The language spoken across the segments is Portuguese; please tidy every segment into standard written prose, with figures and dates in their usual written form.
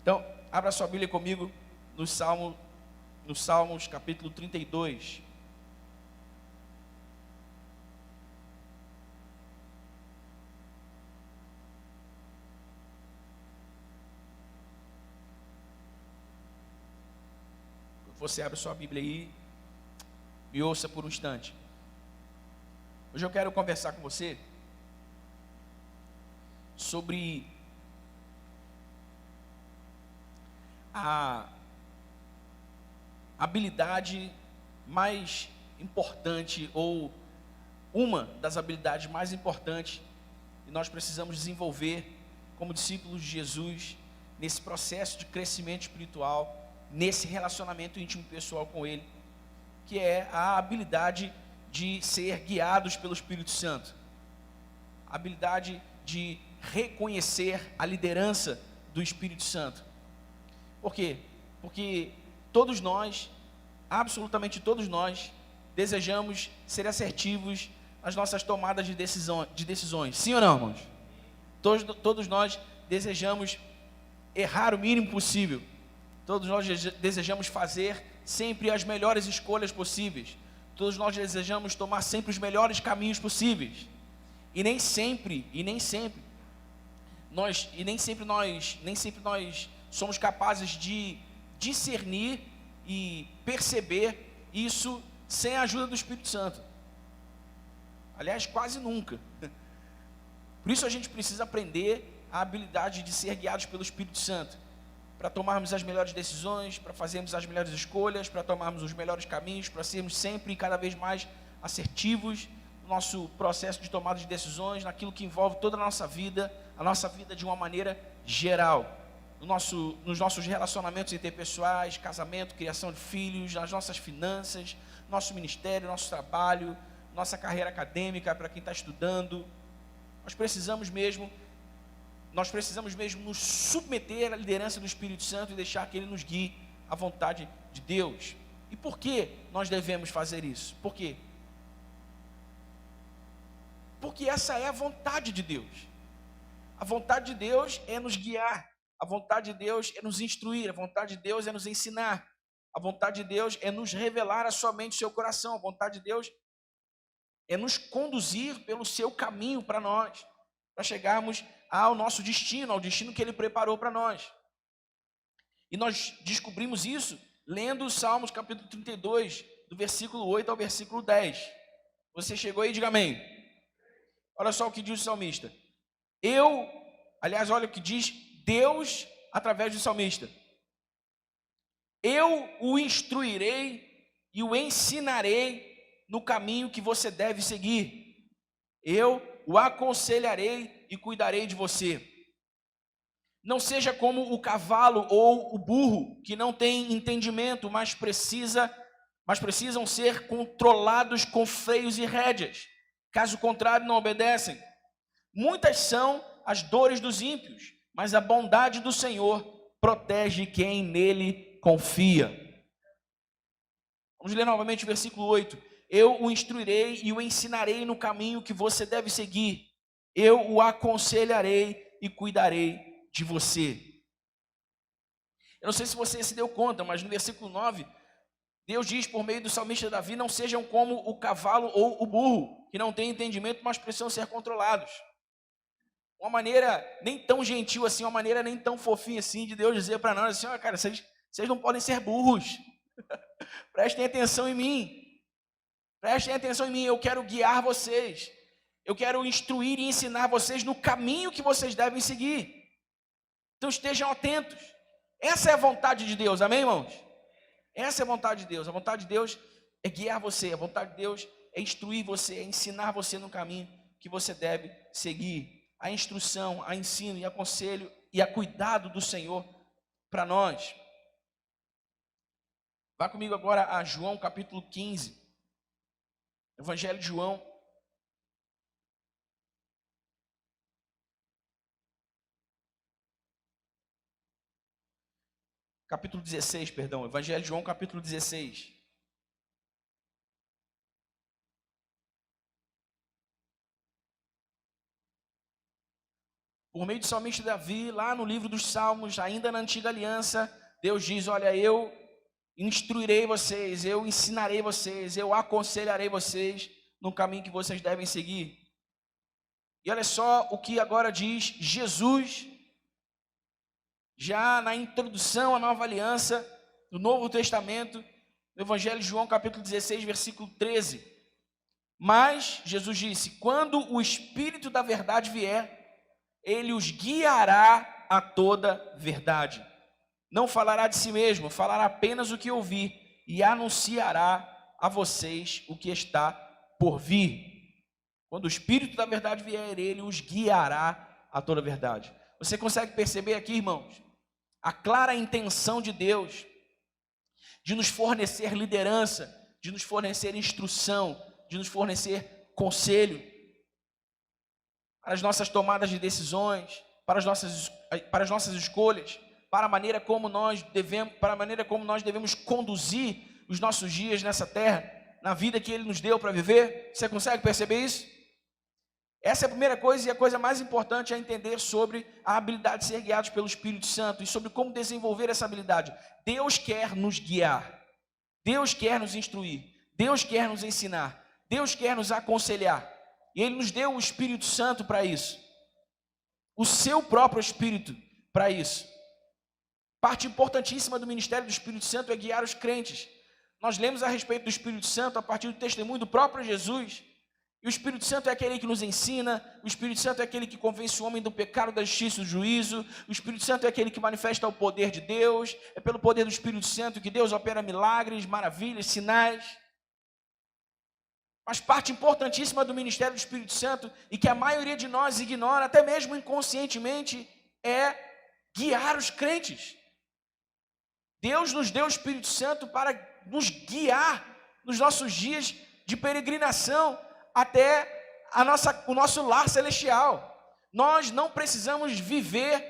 Então, abra sua Bíblia comigo no Salmos capítulo 32. Você abre sua Bíblia aí, me ouça por um instante. Hoje eu quero conversar com você sobre a habilidade mais importante, ou uma das habilidades mais importantes que nós precisamos desenvolver como discípulos de Jesus nesse processo de crescimento espiritual, nesse relacionamento íntimo pessoal com Ele, que é a habilidade de ser guiados pelo Espírito Santo, a habilidade de reconhecer a liderança do Espírito Santo. Por quê? Porque todos nós, absolutamente todos nós, desejamos ser assertivos nas nossas tomadas de decisões. Sim ou não, irmãos? Todos nós desejamos errar o mínimo possível. Todos nós desejamos fazer sempre as melhores escolhas possíveis. Todos nós desejamos tomar sempre os melhores caminhos possíveis. E nem sempre nós somos capazes de discernir e perceber isso sem a ajuda do Espírito Santo. Aliás, quase nunca. Por isso a gente precisa aprender a habilidade de ser guiados pelo Espírito Santo, para tomarmos as melhores decisões, para fazermos as melhores escolhas, para tomarmos os melhores caminhos, para sermos sempre e cada vez mais assertivos no nosso processo de tomada de decisões, naquilo que envolve toda a nossa vida de uma maneira geral, nos nossos relacionamentos interpessoais, casamento, criação de filhos, nas nossas finanças, nosso ministério, nosso trabalho, nossa carreira acadêmica, para quem está estudando. Nós precisamos mesmo nos submeter à liderança do Espírito Santo e deixar que Ele nos guie à vontade de Deus. E por que nós devemos fazer isso? Por quê? Porque essa é a vontade de Deus. A vontade de Deus é nos guiar. A vontade de Deus é nos instruir. A vontade de Deus é nos ensinar. A vontade de Deus é nos revelar a sua mente e o seu coração. A vontade de Deus é nos conduzir pelo seu caminho para nós, para chegarmos ao nosso destino, ao destino que Ele preparou para nós. E nós descobrimos isso lendo os Salmos capítulo 32, do versículo 8 ao versículo 10. Você chegou aí, diga amém. Olha só o que diz o salmista. Olha o que diz Deus através do salmista. Eu o instruirei e o ensinarei no caminho que você deve seguir. Eu o aconselharei e cuidarei de você. Não seja como o cavalo ou o burro, que não tem entendimento, mas precisam ser controlados com freios e rédeas. Caso contrário, não obedecem. Muitas são as dores dos ímpios, mas a bondade do Senhor protege quem nele confia. Vamos ler novamente o versículo 8. Eu o instruirei e o ensinarei no caminho que você deve seguir. Eu o aconselharei e cuidarei de você. Eu não sei se você se deu conta, mas no versículo 9, Deus diz por meio do salmista Davi: não sejam como o cavalo ou o burro, que não têm entendimento, mas precisam ser controlados. Uma maneira nem tão gentil assim, uma maneira nem tão fofinha assim, de Deus dizer para nós assim: ó, cara, vocês não podem ser burros. Prestem atenção em mim. Prestem atenção em mim, eu quero guiar vocês. Eu quero instruir e ensinar vocês no caminho que vocês devem seguir. Então estejam atentos. Essa é a vontade de Deus, amém, irmãos? Essa é a vontade de Deus. A vontade de Deus é guiar você. A vontade de Deus é instruir você, é ensinar você no caminho que você deve seguir. A instrução, a ensino e a conselho e a cuidado do Senhor para nós. Vá comigo agora a João capítulo 15. Evangelho de João. Capítulo 16, perdão. Evangelho de João, capítulo 16. Por meio de somente Davi, lá no livro dos Salmos, ainda na antiga aliança, Deus diz: olha, eu instruirei vocês, eu ensinarei vocês, eu aconselharei vocês no caminho que vocês devem seguir. E olha só o que agora diz Jesus, já na introdução à nova aliança, do Novo Testamento, no Evangelho de João, capítulo 16, versículo 13. Mas, Jesus disse: quando o Espírito da verdade vier, ele os guiará a toda verdade. Não falará de si mesmo, falará apenas o que ouvir e anunciará a vocês o que está por vir. Quando o Espírito da verdade vier, ele os guiará a toda verdade. Você consegue perceber aqui, irmãos, a clara intenção de Deus de nos fornecer liderança, de nos fornecer instrução, de nos fornecer conselho para as nossas tomadas de decisões, para as nossas escolhas, para a maneira como nós devemos conduzir os nossos dias nessa terra, na vida que Ele nos deu para viver. Você consegue perceber isso? Essa é a primeira coisa, e a coisa mais importante é entender sobre a habilidade de ser guiados pelo Espírito Santo e sobre como desenvolver essa habilidade. Deus quer nos guiar, Deus quer nos instruir, Deus quer nos ensinar, Deus quer nos aconselhar. E Ele nos deu o Espírito Santo para isso, o seu próprio Espírito para isso. Parte importantíssima do ministério do Espírito Santo é guiar os crentes. Nós lemos a respeito do Espírito Santo a partir do testemunho do próprio Jesus. E o Espírito Santo é aquele que nos ensina, o Espírito Santo é aquele que convence o homem do pecado, da justiça e do juízo, o Espírito Santo é aquele que manifesta o poder de Deus, é pelo poder do Espírito Santo que Deus opera milagres, maravilhas, sinais. Mas parte importantíssima do ministério do Espírito Santo, e que a maioria de nós ignora, até mesmo inconscientemente, é guiar os crentes. Deus nos deu o Espírito Santo para nos guiar nos nossos dias de peregrinação até o nosso lar celestial. Nós não precisamos viver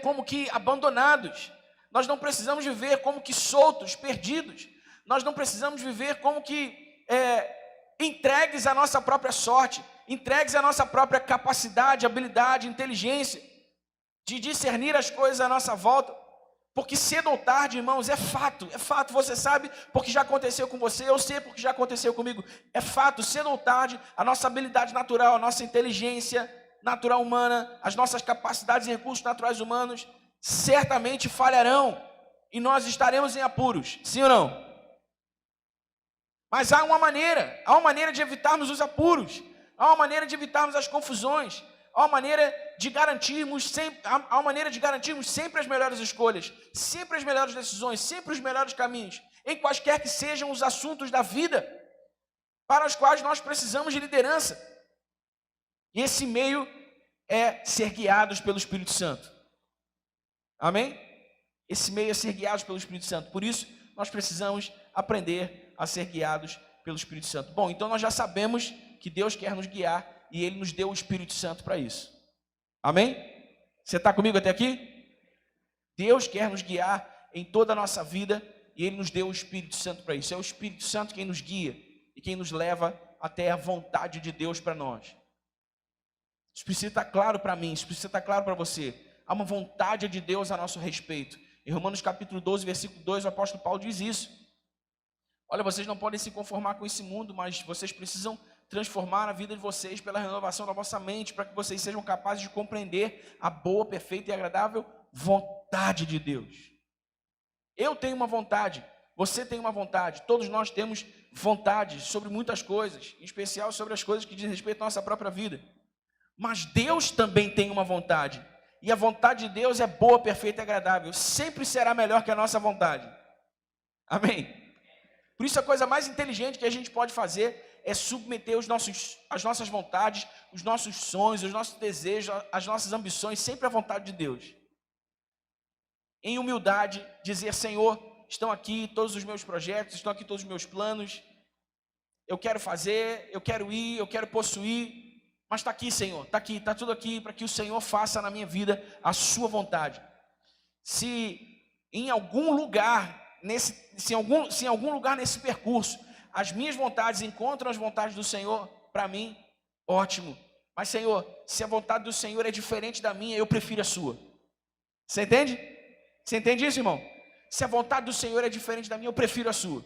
como que abandonados. Nós não precisamos viver como que soltos, perdidos. Nós não precisamos viver como que entregues à nossa própria sorte, entregues à nossa própria capacidade, habilidade, inteligência de discernir as coisas à nossa volta. Porque cedo ou tarde, irmãos, é fato, você sabe porque já aconteceu com você, eu sei porque já aconteceu comigo. É fato, cedo ou tarde, a nossa habilidade natural, a nossa inteligência natural humana, as nossas capacidades e recursos naturais humanos certamente falharão e nós estaremos em apuros, sim ou não? Mas há uma maneira de evitarmos os apuros, há uma maneira de evitarmos as confusões, há uma maneira de garantirmos sempre as melhores escolhas, sempre as melhores decisões, sempre os melhores caminhos, em quaisquer que sejam os assuntos da vida, para os quais nós precisamos de liderança. E esse meio é ser guiados pelo Espírito Santo. Amém? Esse meio é ser guiados pelo Espírito Santo. Por isso, nós precisamos aprender a ser guiados pelo Espírito Santo. Bom, então nós já sabemos que Deus quer nos guiar e Ele nos deu o Espírito Santo para isso. Amém? Você está comigo até aqui? Deus quer nos guiar em toda a nossa vida e Ele nos deu o Espírito Santo para isso. É o Espírito Santo quem nos guia e quem nos leva até a vontade de Deus para nós. Isso precisa estar claro para mim, isso precisa estar claro para você. Há uma vontade de Deus a nosso respeito. Em Romanos capítulo 12, versículo 2, o apóstolo Paulo diz isso. Olha, vocês não podem se conformar com esse mundo, mas vocês precisam transformar a vida de vocês pela renovação da vossa mente, para que vocês sejam capazes de compreender a boa, perfeita e agradável vontade de Deus. Eu tenho uma vontade, você tem uma vontade, todos nós temos vontades sobre muitas coisas, em especial sobre as coisas que dizem respeito à nossa própria vida. Mas Deus também tem uma vontade, e a vontade de Deus é boa, perfeita e agradável, sempre será melhor que a nossa vontade. Amém? Por isso a coisa mais inteligente que a gente pode fazer é submeter as nossas vontades, os nossos sonhos, os nossos desejos, as nossas ambições, sempre à vontade de Deus. Em humildade, dizer: Senhor, estão aqui todos os meus projetos, estão aqui todos os meus planos, eu quero fazer, eu quero ir, eu quero possuir, mas está aqui, Senhor, está aqui, está tudo aqui para que o Senhor faça na minha vida a sua vontade. Se em algum lugar nesse percurso as minhas vontades encontram as vontades do Senhor, para mim, ótimo. Mas, Senhor, se a vontade do Senhor é diferente da minha, eu prefiro a sua. Você entende? Você entende isso, irmão? Se a vontade do Senhor é diferente da minha, eu prefiro a sua.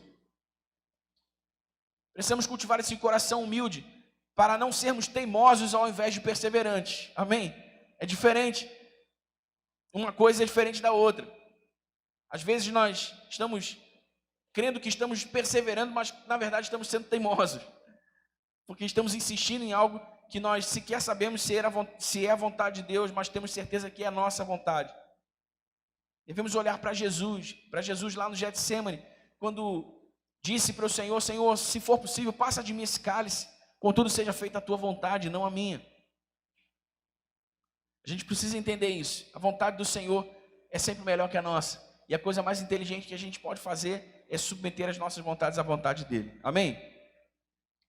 Precisamos cultivar esse coração humilde para não sermos teimosos ao invés de perseverantes. Amém? É diferente. Uma coisa é diferente da outra. Às vezes nós estamos crendo que estamos perseverando, mas na verdade estamos sendo teimosos. Porque estamos insistindo em algo que nós sequer sabemos se é a vontade de Deus, mas temos certeza que é a nossa vontade. Devemos olhar para Jesus lá no Getsemane, quando disse para o Senhor: Senhor, se for possível, passa de mim esse cálice, contudo seja feita a tua vontade, não a minha. A gente precisa entender isso. A vontade do Senhor é sempre melhor que a nossa. E a coisa mais inteligente que a gente pode fazer é submeter as nossas vontades à vontade dele. Amém?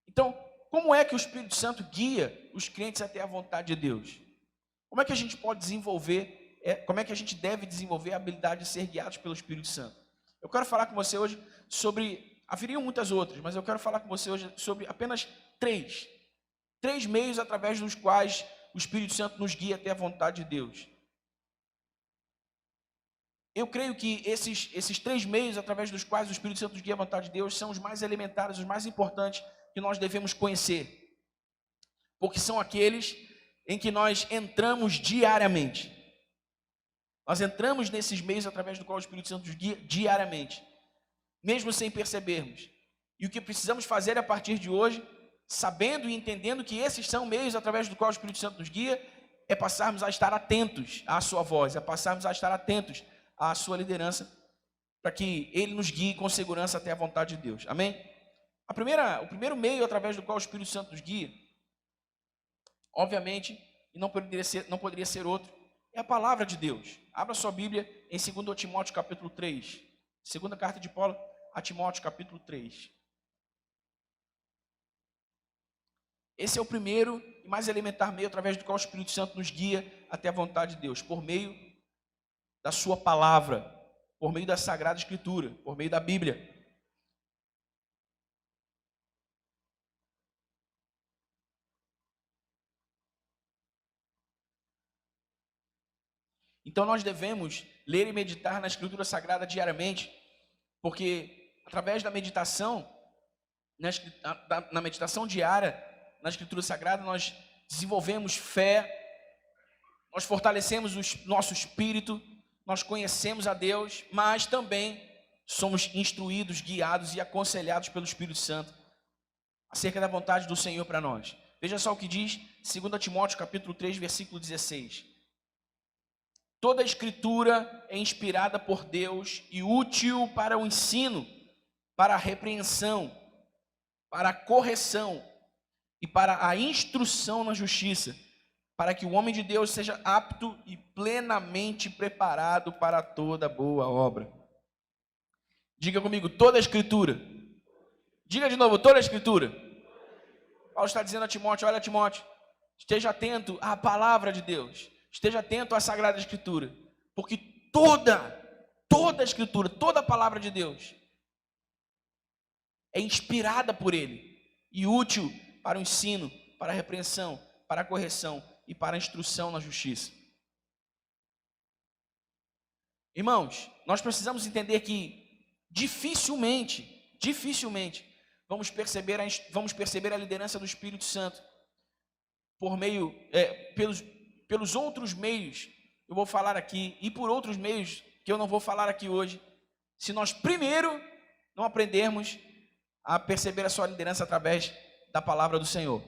Então, como é que o Espírito Santo guia os crentes até a vontade de Deus? Como é que a gente pode desenvolver, como é que a gente deve desenvolver a habilidade de ser guiados pelo Espírito Santo? Eu quero falar com você hoje sobre, haveriam muitas outras, mas eu quero falar com você hoje sobre apenas três meios através dos quais o Espírito Santo nos guia até a vontade de Deus. Eu creio que esses 3 meios através dos quais o Espírito Santo nos guia à vontade de Deus são os mais elementares, os mais importantes que nós devemos conhecer. Porque são aqueles em que nós entramos diariamente. Nós entramos nesses meios através do qual o Espírito Santo nos guia diariamente, mesmo sem percebermos. E o que precisamos fazer a partir de hoje, sabendo e entendendo que esses são meios através do qual o Espírito Santo nos guia, é passarmos a estar atentos à sua voz, é passarmos a estar atentos à sua liderança, para que ele nos guie com segurança até a vontade de Deus. Amém? O primeiro meio através do qual o Espírito Santo nos guia, obviamente, e não poderia ser outro, é a palavra de Deus. Abra sua Bíblia em 2 Timóteo capítulo 3. Segunda carta de Paulo a Timóteo capítulo 3. Esse é o primeiro e mais elementar meio através do qual o Espírito Santo nos guia até a vontade de Deus, por meio da sua palavra, por meio da Sagrada Escritura, por meio da Bíblia. Então nós devemos ler e meditar na Escritura Sagrada diariamente, porque através da meditação, na meditação diária, na Escritura Sagrada, nós desenvolvemos fé, nós fortalecemos o nosso espírito, nós conhecemos a Deus, mas também somos instruídos, guiados e aconselhados pelo Espírito Santo acerca da vontade do Senhor para nós. Veja só o que diz 2 Timóteo capítulo 3, versículo 16. Toda a Escritura é inspirada por Deus e útil para o ensino, para a repreensão, para a correção e para a instrução na justiça, para que o homem de Deus seja apto e plenamente preparado para toda boa obra. Diga comigo, toda a Escritura. Diga de novo, toda a Escritura. Paulo está dizendo a Timóteo: olha, Timóteo, esteja atento à palavra de Deus, esteja atento à Sagrada Escritura, porque toda a Escritura, toda a palavra de Deus é inspirada por Ele e útil para o ensino, para a repreensão, para a correção e para a instrução na justiça. Irmãos, nós precisamos entender que dificilmente vamos perceber a liderança do Espírito Santo por meio, pelos outros meios, eu vou falar aqui, e por outros meios que eu não vou falar aqui hoje, se nós primeiro não aprendermos a perceber a sua liderança através da palavra do Senhor.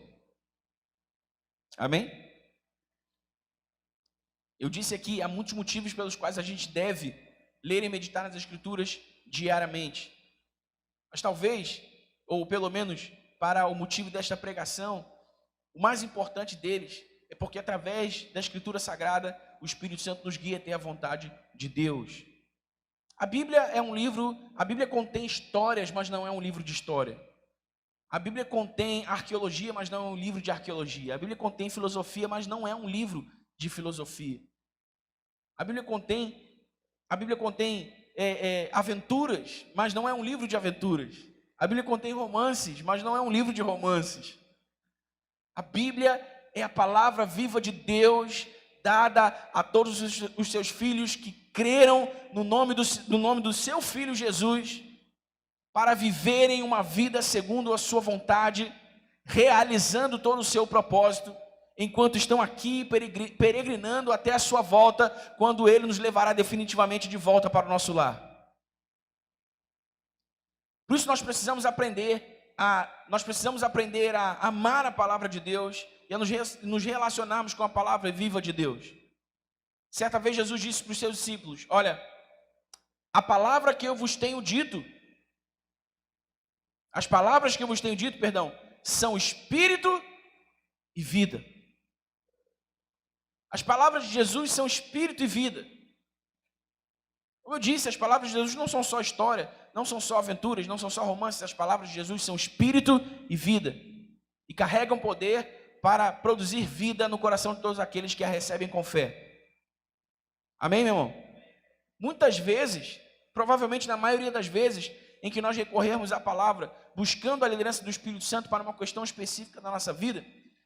Amém? Eu disse aqui, há muitos motivos pelos quais a gente deve ler e meditar nas Escrituras diariamente. Mas talvez, ou pelo menos para o motivo desta pregação, o mais importante deles é porque através da Escritura Sagrada o Espírito Santo nos guia até a vontade de Deus. A Bíblia contém histórias, mas não é um livro de história. A Bíblia contém arqueologia, mas não é um livro de arqueologia. A Bíblia contém filosofia, mas não é um livro de filosofia. A Bíblia contém aventuras, mas não é um livro de aventuras. A Bíblia contém romances, mas não é um livro de romances. A Bíblia é a palavra viva de Deus, dada a todos os seus filhos que creram no nome do seu Filho Jesus, para viverem uma vida segundo a sua vontade, realizando todo o seu propósito, enquanto estão aqui peregrinando até a sua volta, quando Ele nos levará definitivamente de volta para o nosso lar. Por isso nós precisamos aprender a amar a palavra de Deus e a nos relacionarmos com a palavra viva de Deus. Certa vez Jesus disse para os seus discípulos: olha, a palavra que eu vos tenho dito, as palavras que eu vos tenho dito, são espírito e vida. As palavras de Jesus são espírito e vida. Como eu disse, as palavras de Jesus não são só história, não são só aventuras, não são só romances. As palavras de Jesus são espírito e vida. E carregam poder para produzir vida no coração de todos aqueles que a recebem com fé. Amém, meu irmão? Muitas vezes, provavelmente na maioria das vezes, em que nós recorrermos à palavra, buscando a liderança do Espírito Santo para uma questão específica da nossa vida,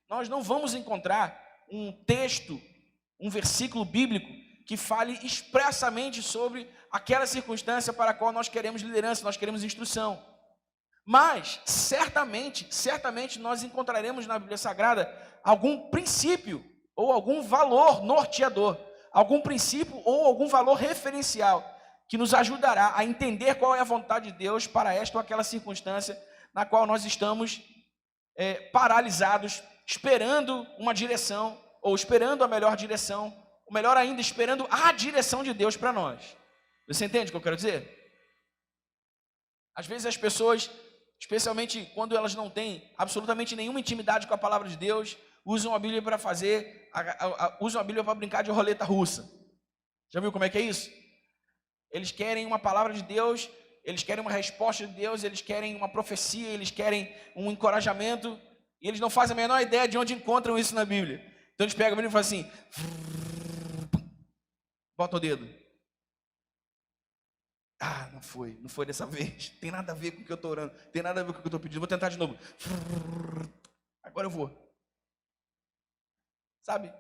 nós não vamos encontrar um texto, um versículo bíblico que fale expressamente sobre aquela circunstância para a qual nós queremos liderança, nós queremos instrução. Mas, certamente nós encontraremos na Bíblia Sagrada algum princípio ou algum valor norteador, algum princípio ou algum valor referencial que nos ajudará a entender qual é a vontade de Deus para esta ou aquela circunstância na qual nós estamos paralisados, esperando uma direção, ou esperando a melhor direção, ou melhor ainda, esperando a direção de Deus para nós. Você entende o que eu quero dizer? Às vezes as pessoas, especialmente quando elas não têm absolutamente nenhuma intimidade com a palavra de Deus, usam a Bíblia para usam a Bíblia para brincar de roleta russa. Já viu como é que é isso? Eles querem uma palavra de Deus, eles querem uma resposta de Deus, eles querem uma profecia, eles querem um encorajamento, e eles não fazem a menor ideia de onde encontram isso na Bíblia. Então eles pegam a Bíblia e falam assim, bota o dedo. Ah, não foi dessa vez. Tem nada a ver com o que eu estou orando, tem nada a ver com o que eu estou pedindo. Vou tentar de novo. Agora eu vou. Sabe?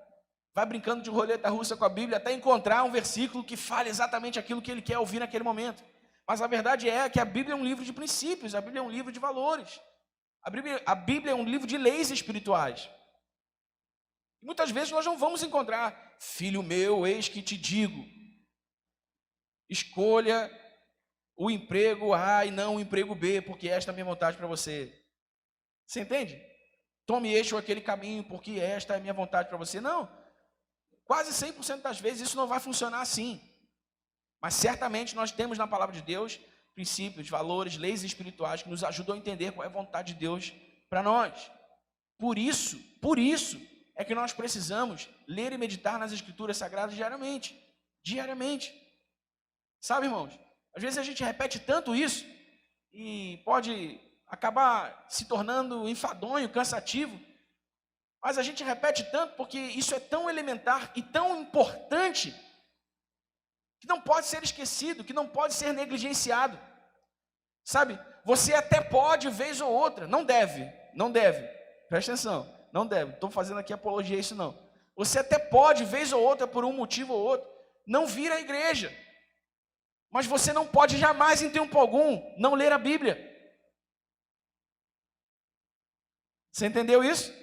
Vai brincando de roleta russa com a Bíblia até encontrar um versículo que fale exatamente aquilo que ele quer ouvir naquele momento. Mas a verdade é que a Bíblia é um livro de princípios, a Bíblia é um livro de valores. A Bíblia é um livro de leis espirituais. E muitas vezes nós não vamos encontrar, filho meu, eis que te digo, escolha o emprego A e não o emprego B, porque esta é a minha vontade para você. Você entende? Tome este ou aquele caminho, porque esta é a minha vontade para você. Não. Quase 100% das vezes isso não vai funcionar assim. Mas certamente nós temos na palavra de Deus princípios, valores, leis espirituais que nos ajudam a entender qual é a vontade de Deus para nós. Por isso é que nós precisamos ler e meditar nas Escrituras Sagradas diariamente. Sabe, irmãos? Às vezes a gente repete tanto isso e pode acabar se tornando enfadonho, cansativo. Mas a gente repete tanto porque isso é tão elementar e tão importante que não pode ser esquecido, que não pode ser negligenciado. Sabe? Você até pode, vez ou outra, não deve. Presta atenção, não deve. Estou fazendo aqui apologia a isso não. Você até pode, vez ou outra, por um motivo ou outro, não vir à igreja. Mas você não pode jamais, em tempo algum, não ler a Bíblia. Você entendeu isso?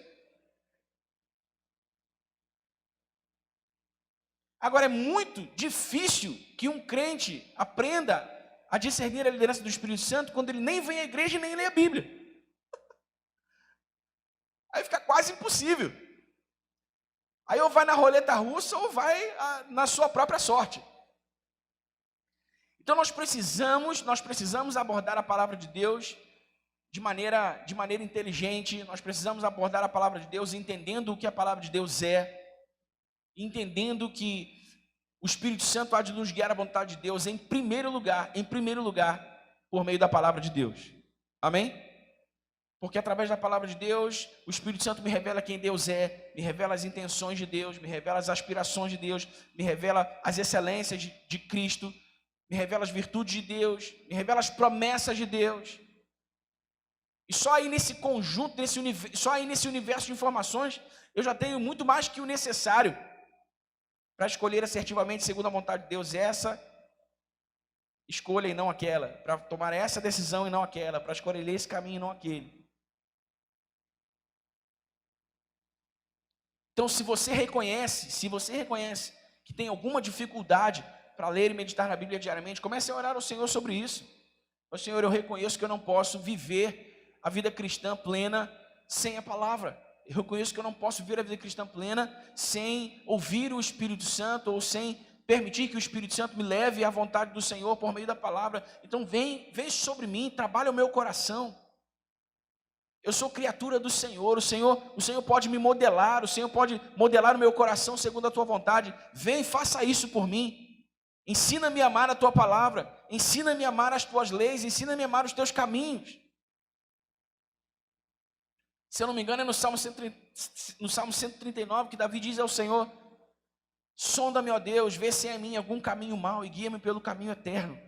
Agora, é muito difícil que um crente aprenda a discernir a liderança do Espírito Santo quando ele nem vem à igreja e nem lê a Bíblia. Aí fica quase impossível. Aí ou vai na roleta russa ou vai na sua própria sorte. Então nós precisamos abordar a palavra de Deus de maneira inteligente. Nós precisamos abordar a palavra de Deus entendendo o que a palavra de Deus é, entendendo que o Espírito Santo há de nos guiar à vontade de Deus em primeiro lugar, por meio da palavra de Deus. Amém? Porque através da palavra de Deus, o Espírito Santo me revela quem Deus é, me revela as intenções de Deus, me revela as aspirações de Deus, me revela as excelências de Cristo, me revela as virtudes de Deus, me revela as promessas de Deus. E só aí nesse conjunto, só aí nesse universo de informações, eu já tenho muito mais que o necessário para escolher assertivamente segundo a vontade de Deus essa escolha e não aquela, para tomar essa decisão e não aquela, para escolher esse caminho e não aquele. Então, se você reconhece que tem alguma dificuldade para ler e meditar na Bíblia diariamente, comece a orar ao Senhor sobre isso. Ô Senhor, eu reconheço que eu não posso viver a vida cristã plena sem a palavra. Eu reconheço que eu não posso viver a vida cristã plena sem ouvir o Espírito Santo ou sem permitir que o Espírito Santo me leve à vontade do Senhor por meio da palavra. Então vem sobre mim, trabalha o meu coração. Eu sou criatura do Senhor, o Senhor pode me modelar, o Senhor pode modelar o meu coração segundo a tua vontade. Vem, faça isso por mim. Ensina-me a amar a tua palavra, ensina-me a amar as tuas leis, ensina-me a amar os teus caminhos. Se eu não me engano, é no Salmo 139 que Davi diz ao Senhor: sonda-me, ó Deus, vê se é em mim algum caminho mau e guia-me pelo caminho eterno.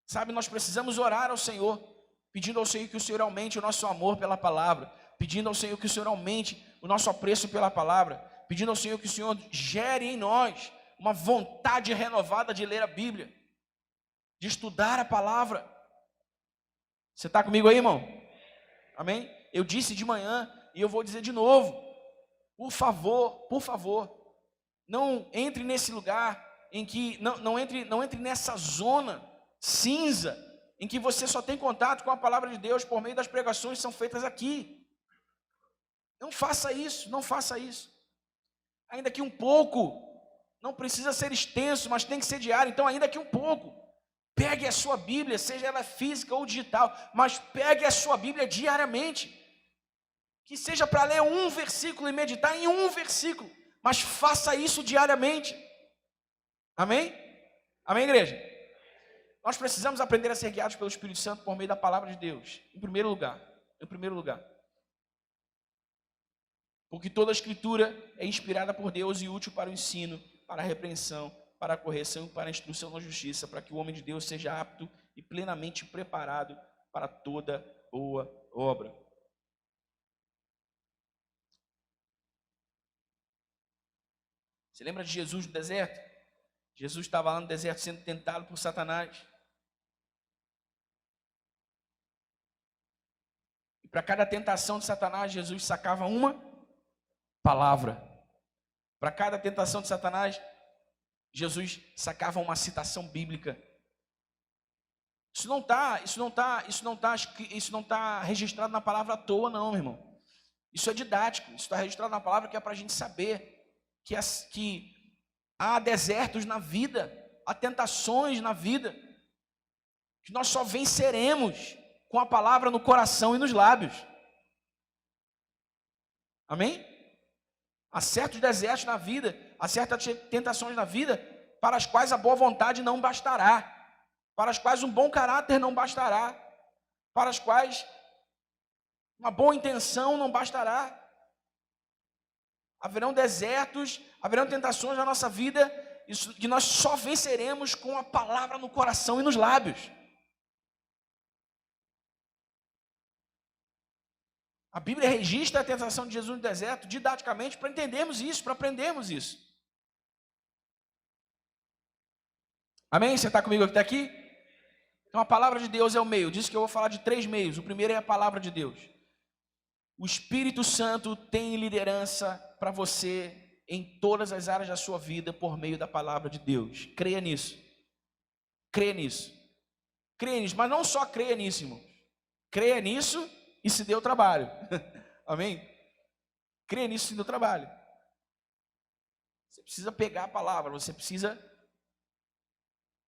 Sabe, nós precisamos orar ao Senhor, pedindo ao Senhor que o Senhor aumente o nosso amor pela palavra, pedindo ao Senhor que o Senhor aumente o nosso apreço pela palavra, pedindo ao Senhor que o Senhor gere em nós uma vontade renovada de ler a Bíblia, de estudar a palavra. Você está comigo aí, irmão? Amém? Eu disse de manhã e eu vou dizer de novo. Por favor, não entre nesse lugar em que, não entre nessa zona cinza em que você só tem contato com a palavra de Deus por meio das pregações que são feitas aqui. Não faça isso, não faça isso. Ainda que um pouco, não precisa ser extenso, mas tem que ser diário. Então, ainda que um pouco, pegue a sua Bíblia, seja ela física ou digital, mas pegue a sua Bíblia diariamente. Que seja para ler um versículo e meditar em um versículo, mas faça isso diariamente. Amém? Amém, igreja? Nós precisamos aprender a ser guiados pelo Espírito Santo por meio da palavra de Deus, em primeiro lugar. Porque toda a Escritura é inspirada por Deus e útil para o ensino, para a repreensão, para a correção e para a instrução na justiça, para que o homem de Deus seja apto e plenamente preparado para toda boa obra. Você lembra de Jesus no deserto? Jesus estava lá no deserto sendo tentado por Satanás. E para cada tentação de Satanás, Jesus sacava uma palavra. Para cada tentação de Satanás, Jesus sacava uma citação bíblica. Isso não está registrado na palavra à toa, não, meu irmão. Isso é didático. Isso está registrado na palavra que é para a gente saber que há desertos na vida, há tentações na vida, que nós só venceremos com a palavra no coração e nos lábios. Amém? Há certos desertos na vida, há certas tentações na vida, para as quais a boa vontade não bastará, para as quais um bom caráter não bastará, para as quais uma boa intenção não bastará. Haverão desertos, haverão tentações na nossa vida, que nós só venceremos com a palavra no coração e nos lábios. A Bíblia registra a tentação de Jesus no deserto didaticamente para entendermos isso, para aprendermos isso. Amém? Você está comigo até aqui? Então a palavra de Deus é o meio. Diz que eu vou falar de 3 meios. O primeiro é a palavra de Deus. O Espírito Santo tem liderança para você em todas as áreas da sua vida por meio da palavra de Deus. Creia nisso. Creia nisso. Creia nisso. Mas não só creia nisso, irmão. Creia nisso e se deu trabalho. Amém? Creia nisso e se deu trabalho. Você precisa pegar a palavra. Você precisa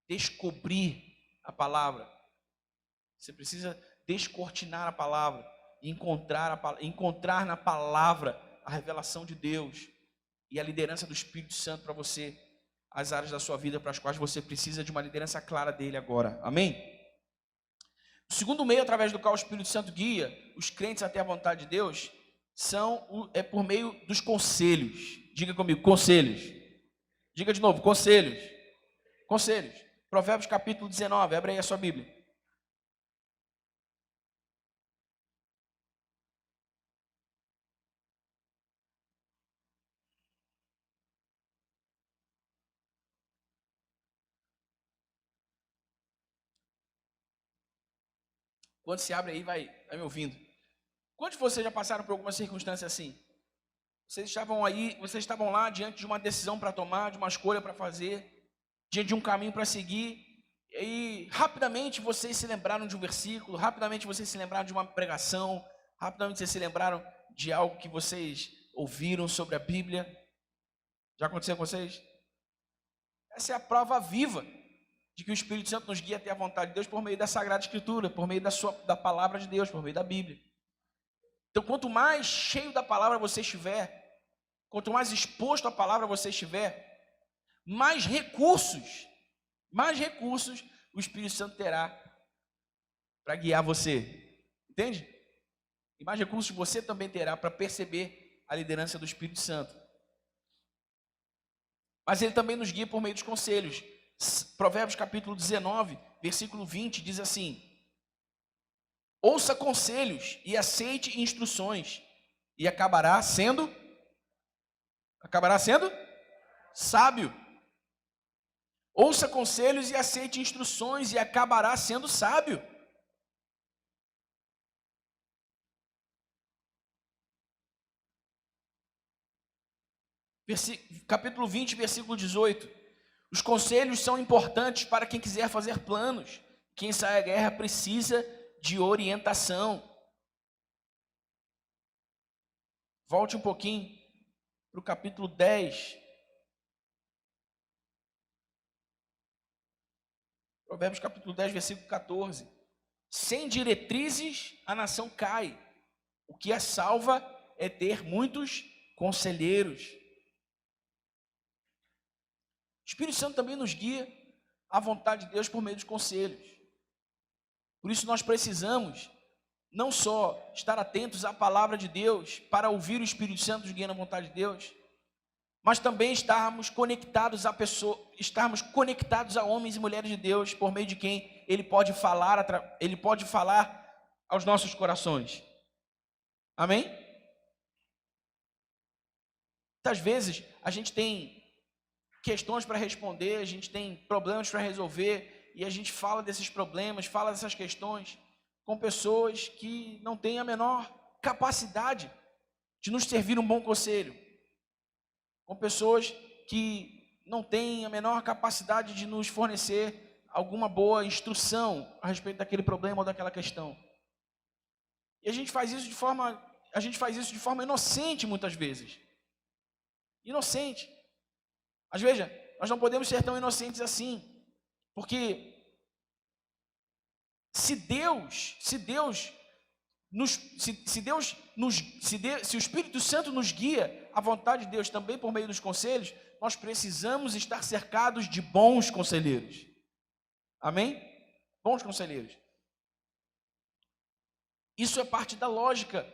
descobrir a palavra. Você precisa descortinar a palavra. Encontrar na palavra a revelação de Deus e a liderança do Espírito Santo para você, as áreas da sua vida para as quais você precisa de uma liderança clara dele agora. Amém? O segundo meio através do qual o Espírito Santo guia os crentes até a vontade de Deus é por meio dos conselhos. Diga comigo, conselhos. Diga de novo, conselhos. Conselhos. Provérbios capítulo 19, abre aí a sua Bíblia. Quando se abre aí, vai me ouvindo. Quantos de vocês já passaram por alguma circunstância assim? Vocês estavam lá diante de uma decisão para tomar, de uma escolha para fazer, diante de um caminho para seguir, e aí, rapidamente vocês se lembraram de um versículo, rapidamente vocês se lembraram de uma pregação, rapidamente vocês se lembraram de algo que vocês ouviram sobre a Bíblia. Já aconteceu com vocês? Essa é a prova viva de que o Espírito Santo nos guia até a vontade de Deus por meio da Sagrada Escritura, por meio da palavra de Deus, por meio da Bíblia. Então, quanto mais cheio da palavra você estiver, quanto mais exposto à palavra você estiver, mais recursos o Espírito Santo terá para guiar você. Entende? E mais recursos você também terá para perceber a liderança do Espírito Santo. Mas ele também nos guia por meio dos conselhos. Provérbios capítulo 19, versículo 20, diz assim: ouça conselhos e aceite instruções, e acabará sendo sábio. Ouça conselhos e aceite instruções, e acabará sendo sábio. Capítulo 20, versículo 18. Os conselhos são importantes para quem quiser fazer planos. Quem sai à guerra precisa de orientação. Volte um pouquinho para o capítulo 10. Provérbios capítulo 10, versículo 14. Sem diretrizes a nação cai. O que a salva é ter muitos conselheiros. O Espírito Santo também nos guia à vontade de Deus por meio dos conselhos. Por isso nós precisamos não só estar atentos à palavra de Deus para ouvir o Espírito Santo nos guiando à vontade de Deus, mas também estarmos conectados a homens e mulheres de Deus por meio de quem Ele pode falar aos nossos corações. Amém? Muitas vezes a gente tem questões para responder, a gente tem problemas para resolver, e a gente fala desses problemas, fala dessas questões com pessoas que não têm a menor capacidade de nos servir um bom conselho, com pessoas que não têm a menor capacidade de nos fornecer alguma boa instrução a respeito daquele problema ou daquela questão. E a gente faz isso de forma inocente muitas vezes. Inocente. Mas veja, nós não podemos ser tão inocentes assim, porque se o Espírito Santo nos guia à vontade de Deus também por meio dos conselhos, nós precisamos estar cercados de bons conselheiros. Amém? Bons conselheiros. Isso é parte da lógica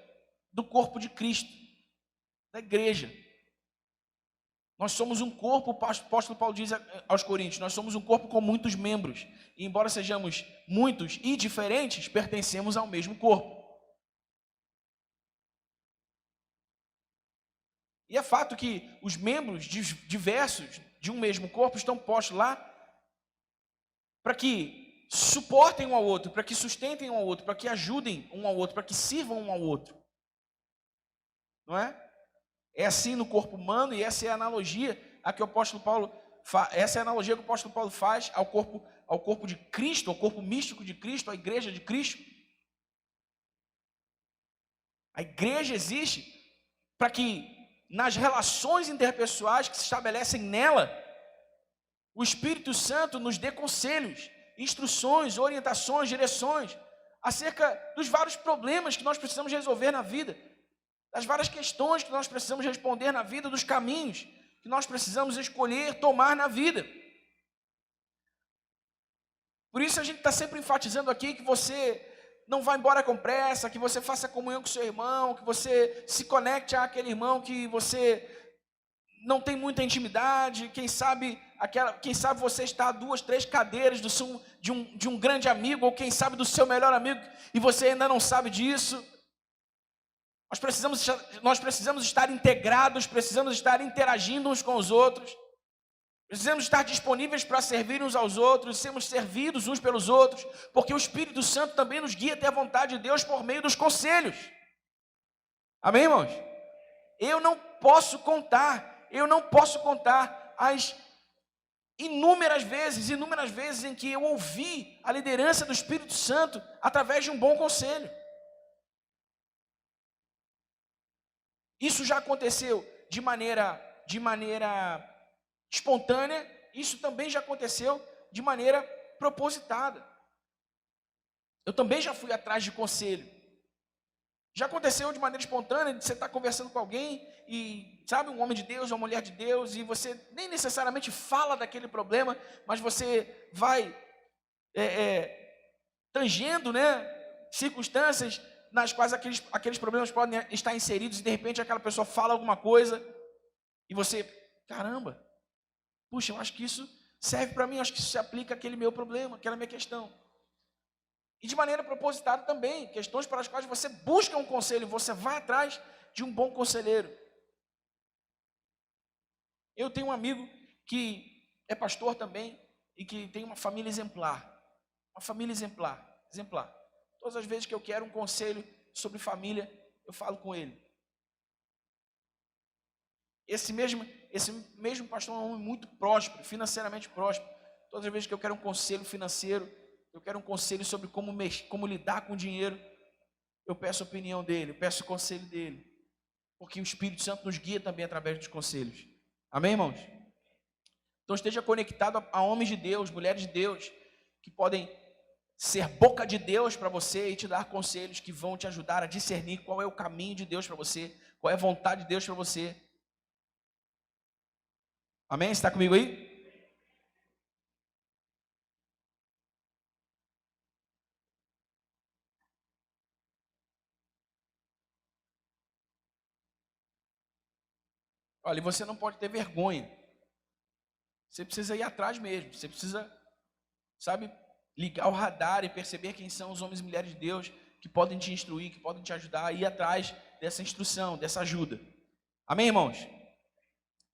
do corpo de Cristo, da igreja. Nós somos um corpo, o apóstolo Paulo diz aos Coríntios, nós somos um corpo com muitos membros. E embora sejamos muitos e diferentes, pertencemos ao mesmo corpo. E é fato que os membros diversos de um mesmo corpo estão postos lá para que suportem um ao outro, para que sustentem um ao outro, para que ajudem um ao outro, para que sirvam um ao outro. Não é? É assim no corpo humano, e essa é a analogia que o apóstolo Paulo faz ao corpo de Cristo, ao corpo místico de Cristo, à igreja de Cristo. A igreja existe para que nas relações interpessoais que se estabelecem nela, o Espírito Santo nos dê conselhos, instruções, orientações, direções acerca dos vários problemas que nós precisamos resolver na vida, das várias questões que nós precisamos responder na vida, dos caminhos que nós precisamos escolher, tomar na vida. Por isso a gente está sempre enfatizando aqui que você não vá embora com pressa, que você faça comunhão com seu irmão, que você se conecte àquele irmão que você não tem muita intimidade, quem sabe você está a 2, 3 cadeiras de um grande amigo, ou quem sabe do seu melhor amigo, e você ainda não sabe disso. Nós precisamos estar integrados, precisamos estar interagindo uns com os outros. Precisamos estar disponíveis para servir uns aos outros, sermos servidos uns pelos outros, porque o Espírito Santo também nos guia até a vontade de Deus por meio dos conselhos. Amém, irmãos? Eu não posso contar as inúmeras vezes em que eu ouvi a liderança do Espírito Santo através de um bom conselho. Isso já aconteceu de maneira espontânea, isso também já aconteceu de maneira propositada. Eu também já fui atrás de conselho. Já aconteceu de maneira espontânea, de você estar conversando com alguém e, sabe, um homem de Deus, uma mulher de Deus, e você nem necessariamente fala daquele problema, mas você vai tangendo, circunstâncias nas quais aqueles problemas podem estar inseridos, e de repente aquela pessoa fala alguma coisa, e você, caramba, puxa, eu acho que isso serve para mim, eu acho que isso se aplica àquele meu problema, àquela minha questão. E de maneira propositada também, questões para as quais você busca um conselho, você vai atrás de um bom conselheiro. Eu tenho um amigo que é pastor também e que tem uma família exemplar. Uma família exemplar. Todas as vezes que eu quero um conselho sobre família, eu falo com ele. Esse mesmo pastor é um homem muito próspero, financeiramente próspero. Todas as vezes que eu quero um conselho financeiro, eu quero um conselho sobre como lidar com o dinheiro, eu peço a opinião dele, eu peço o conselho dele. Porque o Espírito Santo nos guia também através dos conselhos. Amém, irmãos? Então esteja conectado a homens de Deus, mulheres de Deus, que podem ser boca de Deus para você e te dar conselhos que vão te ajudar a discernir qual é o caminho de Deus para você, qual é a vontade de Deus para você. Amém? Você está comigo aí? Olha, e você não pode ter vergonha. Você precisa ir atrás mesmo. Você precisa, sabe, ligar o radar e perceber quem são os homens e mulheres de Deus que podem te instruir, que podem te ajudar a ir atrás dessa instrução, dessa ajuda. Amém, irmãos?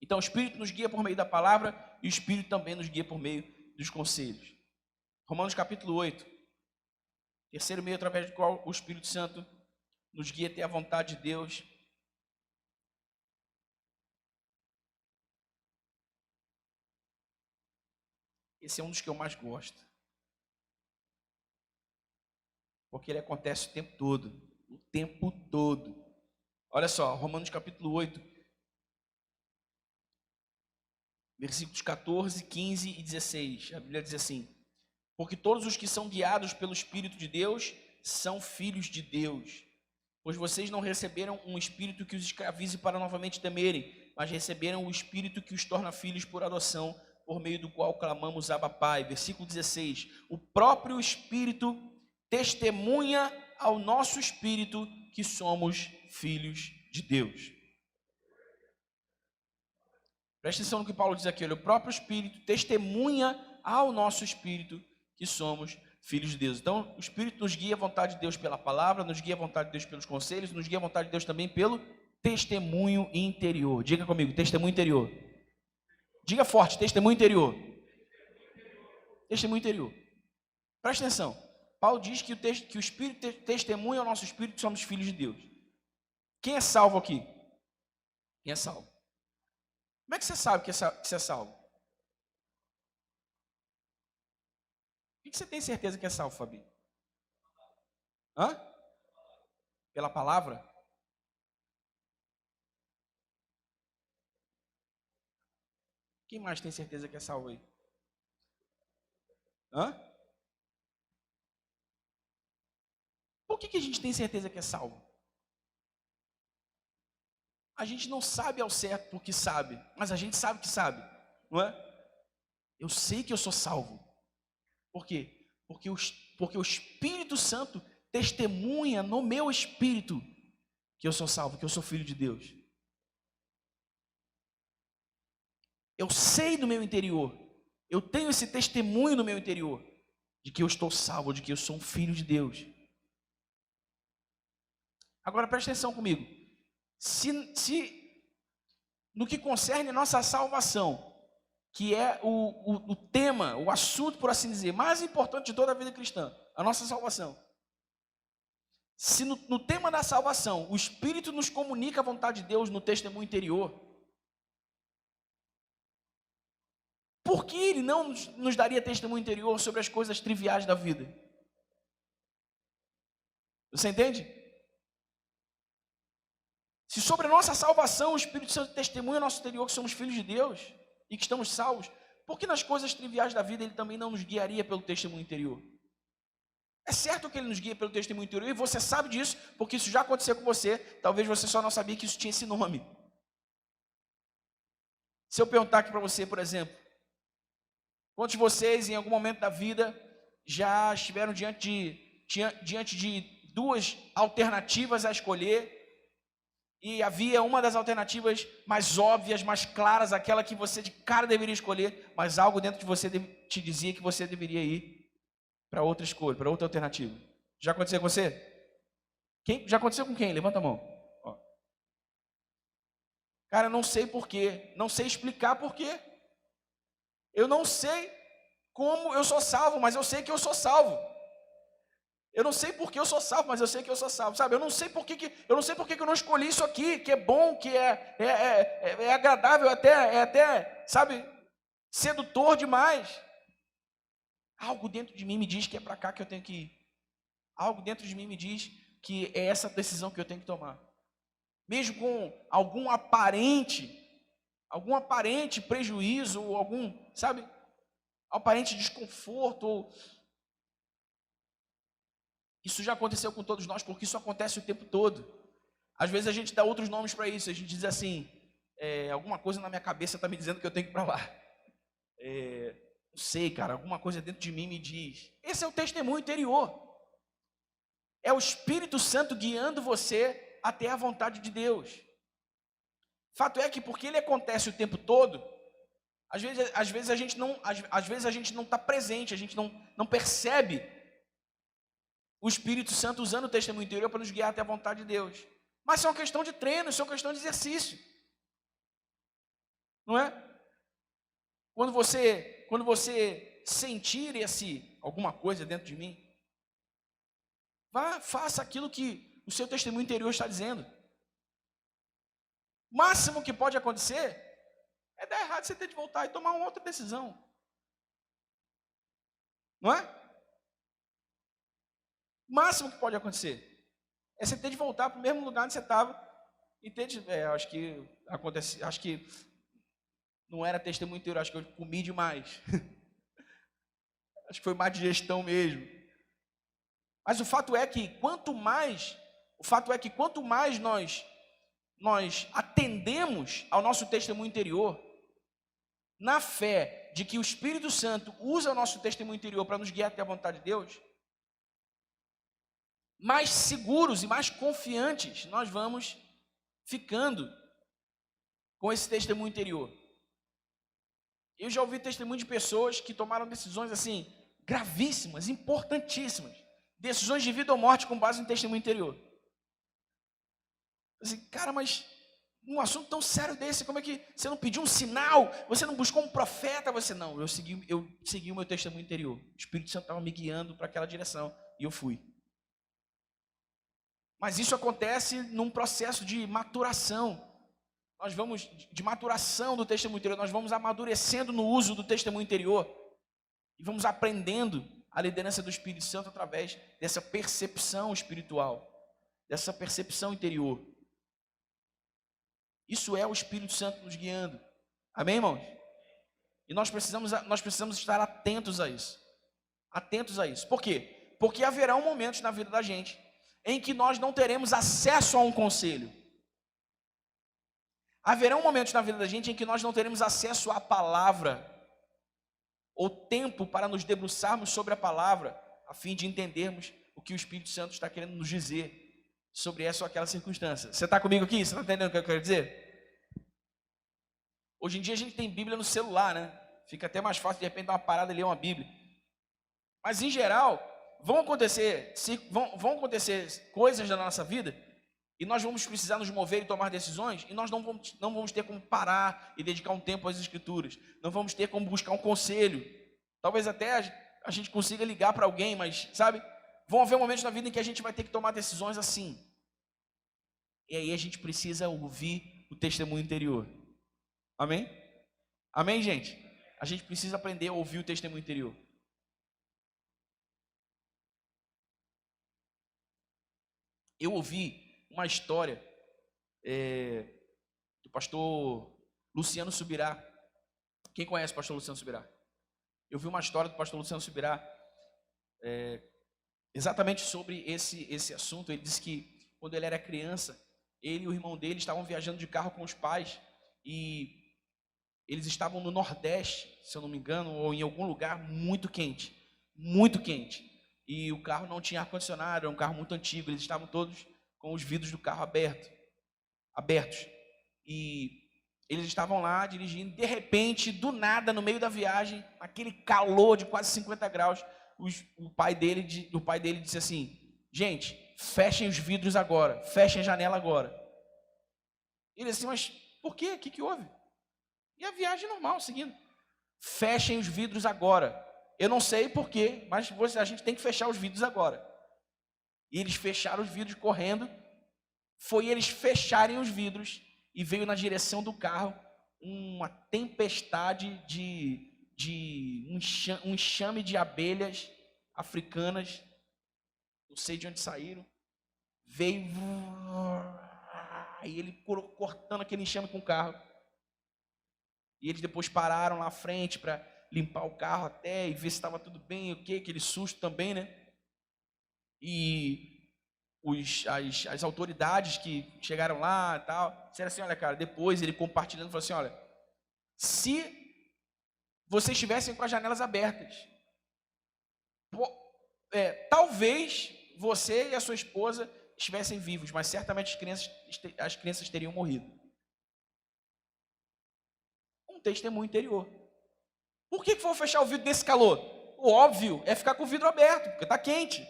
Então, o Espírito nos guia por meio da palavra e o Espírito também nos guia por meio dos conselhos. Romanos capítulo 8. Terceiro meio através do qual o Espírito Santo nos guia até a vontade de Deus. Esse é um dos que eu mais gosto. Porque ele acontece o tempo todo. O tempo todo. Olha só, Romanos capítulo 8, versículos 14, 15 e 16. A Bíblia diz assim: porque todos os que são guiados pelo Espírito de Deus são filhos de Deus. Pois vocês não receberam um espírito que os escravize para novamente temerem, mas receberam o Espírito que os torna filhos por adoção, por meio do qual clamamos Abba Pai. Versículo 16. O próprio Espírito testemunha ao nosso espírito que somos filhos de Deus. Presta atenção no que Paulo diz aqui. Olha, o próprio Espírito testemunha ao nosso espírito que somos filhos de Deus. Então, o Espírito nos guia à vontade de Deus pela palavra, nos guia à vontade de Deus pelos conselhos, nos guia à vontade de Deus também pelo testemunho interior. Diga comigo, testemunho interior. Diga forte, testemunho interior. Testemunho interior. Presta atenção. Paulo diz que o Espírito testemunha ao nosso espírito que somos filhos de Deus. Quem é salvo aqui? Quem é salvo? Como é que você sabe que você é salvo? Por que você tem certeza que é salvo, Fabi? Hã? Pela palavra? Quem mais tem certeza que é salvo aí? Hã? Por que a gente tem certeza que é salvo? A gente não sabe ao certo porque sabe, mas a gente sabe que sabe, não é? Eu sei que eu sou salvo. Por quê? Porque o Espírito Santo testemunha no meu espírito que eu sou salvo, que eu sou filho de Deus. Eu sei do meu interior, eu tenho esse testemunho no meu interior de que eu estou salvo, de que eu sou um filho de Deus. Agora preste atenção comigo. Se no que concerne a nossa salvação, que é o tema, o assunto, por assim dizer, mais importante de toda a vida cristã, a nossa salvação. Se no tema da salvação, o Espírito nos comunica a vontade de Deus no testemunho interior, por que Ele não nos daria testemunho interior sobre as coisas triviais da vida? Você entende? Se sobre a nossa salvação o Espírito Santo testemunha no nosso interior que somos filhos de Deus e que estamos salvos, por que nas coisas triviais da vida Ele também não nos guiaria pelo testemunho interior? É certo que Ele nos guia pelo testemunho interior, e você sabe disso, porque isso já aconteceu com você, talvez você só não sabia que isso tinha esse nome. Se eu perguntar aqui para você, por exemplo, quantos de vocês em algum momento da vida já estiveram diante de duas alternativas a escolher, e havia uma das alternativas mais óbvias, mais claras, aquela que você de cara deveria escolher, mas algo dentro de você te dizia que você deveria ir para outra escolha, para outra alternativa? Já aconteceu com você? Já aconteceu com quem? Levanta a mão. Ó. Cara, não sei porquê, não sei explicar porquê. Eu não sei como eu sou salvo, mas eu sei que eu sou salvo. Eu não sei por que eu sou salvo, mas eu sei que eu sou salvo, sabe? Eu não sei por que eu não escolhi isso aqui, que é bom, que é agradável, é até, sabe, sedutor demais. Algo dentro de mim me diz que é para cá que eu tenho que ir. Algo dentro de mim me diz que é essa decisão que eu tenho que tomar. Mesmo com algum aparente prejuízo, ou algum, sabe, aparente desconforto. Isso já aconteceu com todos nós, porque isso acontece o tempo todo. Às vezes a gente dá outros nomes para isso. A gente diz assim, alguma coisa na minha cabeça está me dizendo que eu tenho que ir para lá. Não sei, cara, alguma coisa dentro de mim me diz. Esse é o testemunho interior. É o Espírito Santo guiando você até a vontade de Deus. Fato é que porque ele acontece o tempo todo, às vezes a gente não está presente, a gente não percebe o Espírito Santo usando o testemunho interior para nos guiar até a vontade de Deus. Mas isso é uma questão de treino, isso é uma questão de exercício. Não é? Quando você sentir alguma coisa dentro de mim, faça aquilo que o seu testemunho interior está dizendo. O máximo que pode acontecer é dar errado, você ter de voltar e tomar uma outra decisão. Não é? O máximo que pode acontecer é você ter de voltar para o mesmo lugar onde você estava e ter de... acho que não era testemunho interior, acho que eu comi demais. Acho que foi má digestão mesmo. Mas o fato é que quanto mais nós atendemos ao nosso testemunho interior, na fé de que o Espírito Santo usa o nosso testemunho interior para nos guiar até a vontade de Deus, mais seguros e mais confiantes nós vamos ficando com esse testemunho interior. Eu já ouvi testemunho de pessoas que tomaram decisões assim, gravíssimas, importantíssimas, decisões de vida ou morte com base no testemunho interior. Assim, cara, mas um assunto tão sério desse, como é que você não pediu um sinal? Você não buscou um profeta? Não, eu segui o meu testemunho interior. O Espírito Santo estava me guiando para aquela direção e eu fui. Mas isso acontece num processo de maturação. Nós vamos, de maturação do testemunho interior, nós vamos amadurecendo no uso do testemunho interior e vamos aprendendo a liderança do Espírito Santo através dessa percepção espiritual, dessa percepção interior. Isso é o Espírito Santo nos guiando. Amém, irmãos? E nós precisamos estar atentos a isso. Atentos a isso. Por quê? Porque haverá momentos na vida da gente em que nós não teremos acesso a um conselho. Haverá momentos na vida da gente em que nós não teremos acesso à palavra, ou tempo para nos debruçarmos sobre a palavra, a fim de entendermos o que o Espírito Santo está querendo nos dizer sobre essa ou aquela circunstância. Você está comigo aqui? Você está entendendo o que eu quero dizer? Hoje em dia a gente tem Bíblia no celular, né? Fica até mais fácil de repente dar uma parada e ler uma Bíblia. Mas em geral, vão acontecer coisas na nossa vida E nós vamos precisar nos mover e tomar decisões, e nós não vamos ter como parar e dedicar um tempo às Escrituras. Não vamos ter como buscar um conselho. Talvez até a gente consiga ligar para alguém, mas, sabe, vão haver momentos na vida em que a gente vai ter que tomar decisões assim. E aí a gente precisa ouvir o testemunho interior. Amém? Amém, gente? A gente precisa aprender a ouvir o testemunho interior. Eu ouvi uma história do pastor Luciano Subirá. Quem conhece o pastor Luciano Subirá? Eu vi uma história do pastor Luciano Subirá exatamente sobre esse assunto. Ele disse que quando ele era criança, ele e o irmão dele estavam viajando de carro com os pais e eles estavam no Nordeste, se eu não me engano, ou em algum lugar muito quente, muito quente. E o carro não tinha ar-condicionado, era um carro muito antigo, eles estavam todos com os vidros do carro abertos. E eles estavam lá dirigindo, de repente, do nada, no meio da viagem, aquele calor de quase 50 graus, o pai dele disse assim: gente, fechem os vidros agora, fechem a janela agora. Ele disse assim: mas por quê? O que houve? E a viagem normal, seguindo. Fechem os vidros agora. Eu não sei porquê, mas a gente tem que fechar os vidros agora. E eles fecharam os vidros correndo. Foi eles fecharem os vidros e veio na direção do carro uma tempestade de um enxame de abelhas africanas. Não sei de onde saíram. Veio e ele cortando aquele enxame com o carro. E eles depois pararam lá à frente para limpar o carro até e ver se estava tudo bem, aquele susto também, né? E as autoridades que chegaram lá e tal, disseram assim: olha, cara, depois ele compartilhando, falou assim: olha, se vocês estivessem com as janelas abertas, talvez você e a sua esposa estivessem vivos, mas certamente as crianças teriam morrido. Um testemunho interior. Por que for fechar o vidro nesse calor? O óbvio é ficar com o vidro aberto, porque está quente.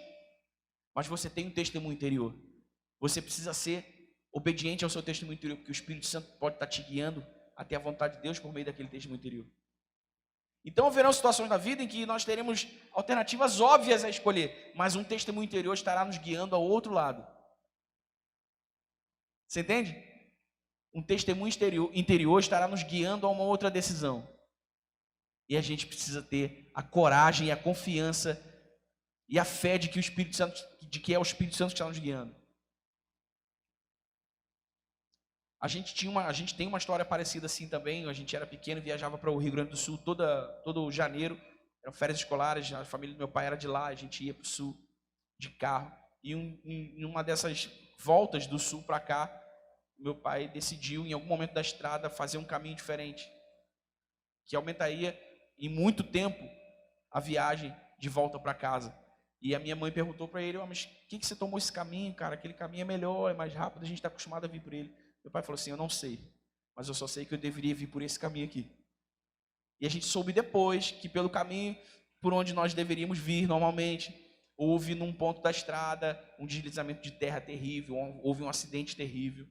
Mas você tem um testemunho interior. Você precisa ser obediente ao seu testemunho interior, porque o Espírito Santo pode estar te guiando até a vontade de Deus por meio daquele testemunho interior. Então haverão situações na vida em que nós teremos alternativas óbvias a escolher, mas um testemunho interior estará nos guiando ao outro lado. Você entende? Um testemunho interior estará nos guiando a uma outra decisão. E a gente precisa ter a coragem e a confiança e a fé de que é o Espírito Santo que está nos guiando. A gente tem uma história parecida assim também. A gente era pequeno e viajava para o Rio Grande do Sul todo janeiro. Eram férias escolares, a família do meu pai era de lá, a gente ia para o sul de carro. E em uma dessas voltas do sul para cá, meu pai decidiu, em algum momento da estrada, fazer um caminho diferente, que aumentaria em muito tempo a viagem de volta para casa. E a minha mãe perguntou para ele: mas por que você tomou esse caminho, cara? Aquele caminho é melhor, é mais rápido, a gente está acostumado a vir por ele. Meu pai falou assim: eu não sei, mas eu só sei que eu deveria vir por esse caminho aqui. E a gente soube depois que pelo caminho por onde nós deveríamos vir normalmente, houve num ponto da estrada um deslizamento de terra terrível, houve um acidente terrível.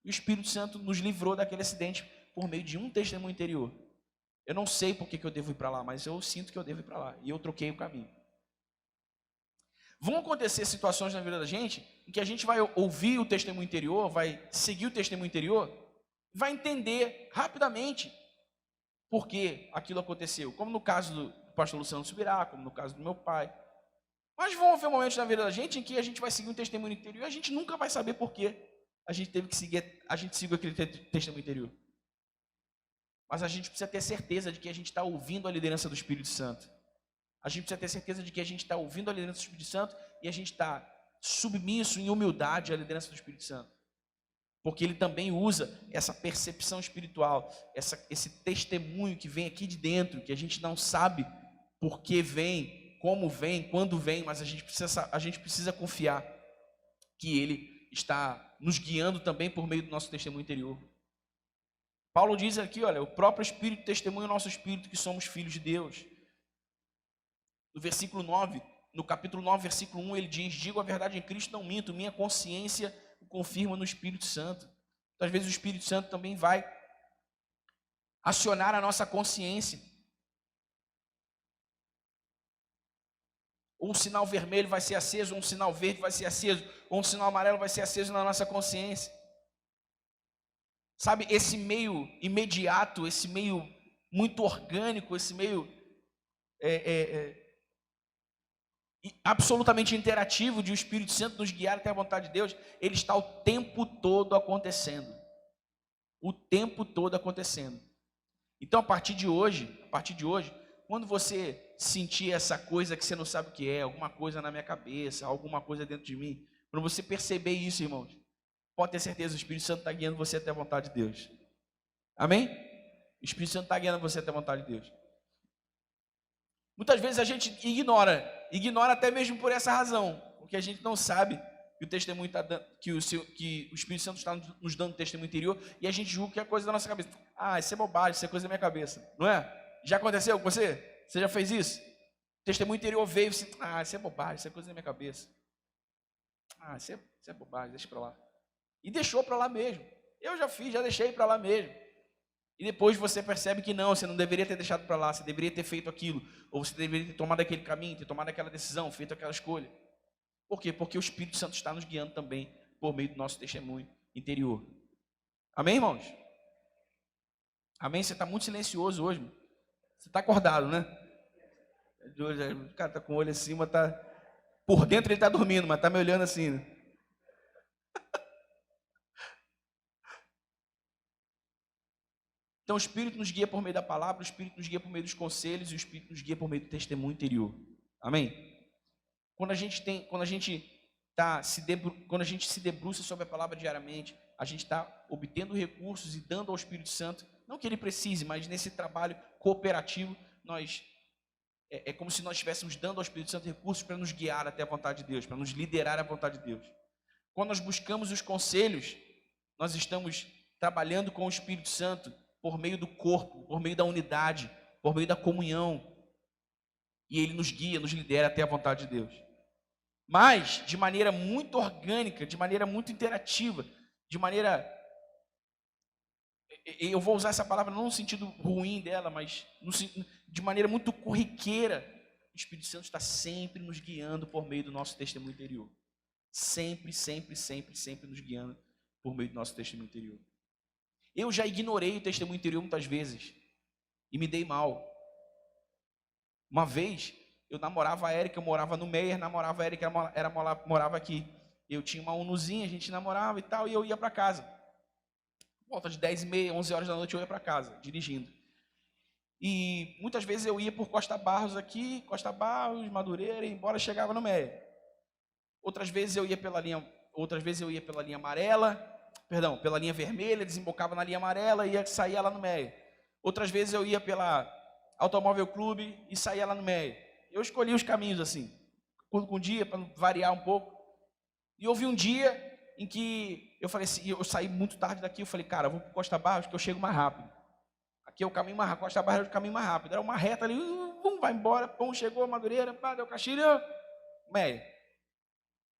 E o Espírito Santo nos livrou daquele acidente por meio de um testemunho interior. Eu não sei por que eu devo ir para lá, mas eu sinto que eu devo ir para lá. E eu troquei o caminho. Vão acontecer situações na vida da gente em que a gente vai ouvir o testemunho interior, vai seguir o testemunho interior, vai entender rapidamente por que aquilo aconteceu. Como no caso do pastor Luciano Subirá, como no caso do meu pai. Mas vão haver momentos na vida da gente em que a gente vai seguir um testemunho interior e a gente nunca vai saber por que a gente seguiu aquele testemunho interior. Mas a gente precisa ter certeza de que a gente está ouvindo a liderança do Espírito Santo. A gente precisa ter certeza de que a gente está ouvindo a liderança do Espírito Santo e a gente está submisso em humildade à liderança do Espírito Santo. Porque ele também usa essa percepção espiritual, esse testemunho que vem aqui de dentro, que a gente não sabe por que vem, como vem, quando vem, mas a gente precisa confiar que ele está nos guiando também por meio do nosso testemunho interior. Paulo diz aqui, olha, o próprio Espírito testemunha o nosso espírito que somos filhos de Deus. No versículo 9, no capítulo 9, versículo 1, ele diz: digo a verdade em Cristo, não minto, minha consciência confirma no Espírito Santo. Então, às vezes o Espírito Santo também vai acionar a nossa consciência. Ou um sinal vermelho vai ser aceso, ou um sinal verde vai ser aceso, ou um sinal amarelo vai ser aceso na nossa consciência. Sabe, esse meio imediato, esse meio muito orgânico, esse meio absolutamente interativo de o Espírito Santo nos guiar até a vontade de Deus, ele está o tempo todo acontecendo. O tempo todo acontecendo. Então, a partir de hoje, quando você sentir essa coisa que você não sabe o que é, alguma coisa na minha cabeça, alguma coisa dentro de mim, quando você perceber isso, irmãos, pode ter certeza, o Espírito Santo está guiando você até a vontade de Deus. Amém? O Espírito Santo está guiando você até a vontade de Deus. Muitas vezes a gente ignora até mesmo por essa razão, porque a gente não sabe que o testemunho está dando, que o Espírito Santo está nos dando testemunho interior, e a gente julga que é coisa da nossa cabeça. Ah, isso é bobagem, isso é coisa da minha cabeça, não é? Já aconteceu com você? Você já fez isso? O testemunho interior veio e disse, ah, isso é bobagem, isso é coisa da minha cabeça. Ah, isso é bobagem, deixa para lá. E deixou para lá mesmo. Eu já fiz, já deixei para lá mesmo. E depois você percebe que não, você não deveria ter deixado para lá, você deveria ter feito aquilo, ou você deveria ter tomado aquele caminho, ter tomado aquela decisão, feito aquela escolha. Por quê? Porque o Espírito Santo está nos guiando também por meio do nosso testemunho interior. Amém, irmãos? Amém? Você está muito silencioso hoje. Você está acordado, né? O cara está com o olho acima, tá... por dentro ele está dormindo, mas está me olhando assim, né? Então o Espírito nos guia por meio da palavra, o Espírito nos guia por meio dos conselhos e o Espírito nos guia por meio do testemunho interior. Amém? Quando a gente se debruça sobre a palavra diariamente, a gente está obtendo recursos e dando ao Espírito Santo, não que ele precise, mas nesse trabalho cooperativo, é como se nós estivéssemos dando ao Espírito Santo recursos para nos guiar até a vontade de Deus, para nos liderar à vontade de Deus. Quando nós buscamos os conselhos, nós estamos trabalhando com o Espírito Santo por meio do corpo, por meio da unidade, por meio da comunhão. E ele nos guia, nos lidera até a vontade de Deus. Mas de maneira muito orgânica, de maneira muito interativa, de maneira... eu vou usar essa palavra não no sentido ruim dela, mas de maneira muito corriqueira. O Espírito Santo está sempre nos guiando por meio do nosso testemunho interior. Sempre, sempre, sempre, sempre nos guiando por meio do nosso testemunho interior. Eu já ignorei o testemunho interior muitas vezes e me dei mal. Uma vez, eu namorava a Érica, eu morava no Meier, namorava a Érica, morava aqui. Eu tinha uma unuzinha, a gente namorava e tal, e eu ia para casa. Por volta de 10h30, 11 horas da noite eu ia para casa, dirigindo. E muitas vezes eu ia por Costa Barros aqui, Costa Barros, Madureira, e embora chegava no Meier. Outras vezes eu ia pela linha amarela, pela linha vermelha, desembocava na linha amarela e ia sair lá no Meier. Outras vezes eu ia pela Automóvel Clube e saía lá no Meier. Eu escolhi os caminhos assim, com um dia, para variar um pouco. E houve um dia em que eu falei assim, eu saí muito tarde daqui, eu falei, cara, eu vou para Costa Barros que eu chego mais rápido. Aqui é o caminho mais rápido, Costa Barros é o caminho mais rápido. Era uma reta ali, vai embora, chegou a Madureira, deu Caxilha, Meier.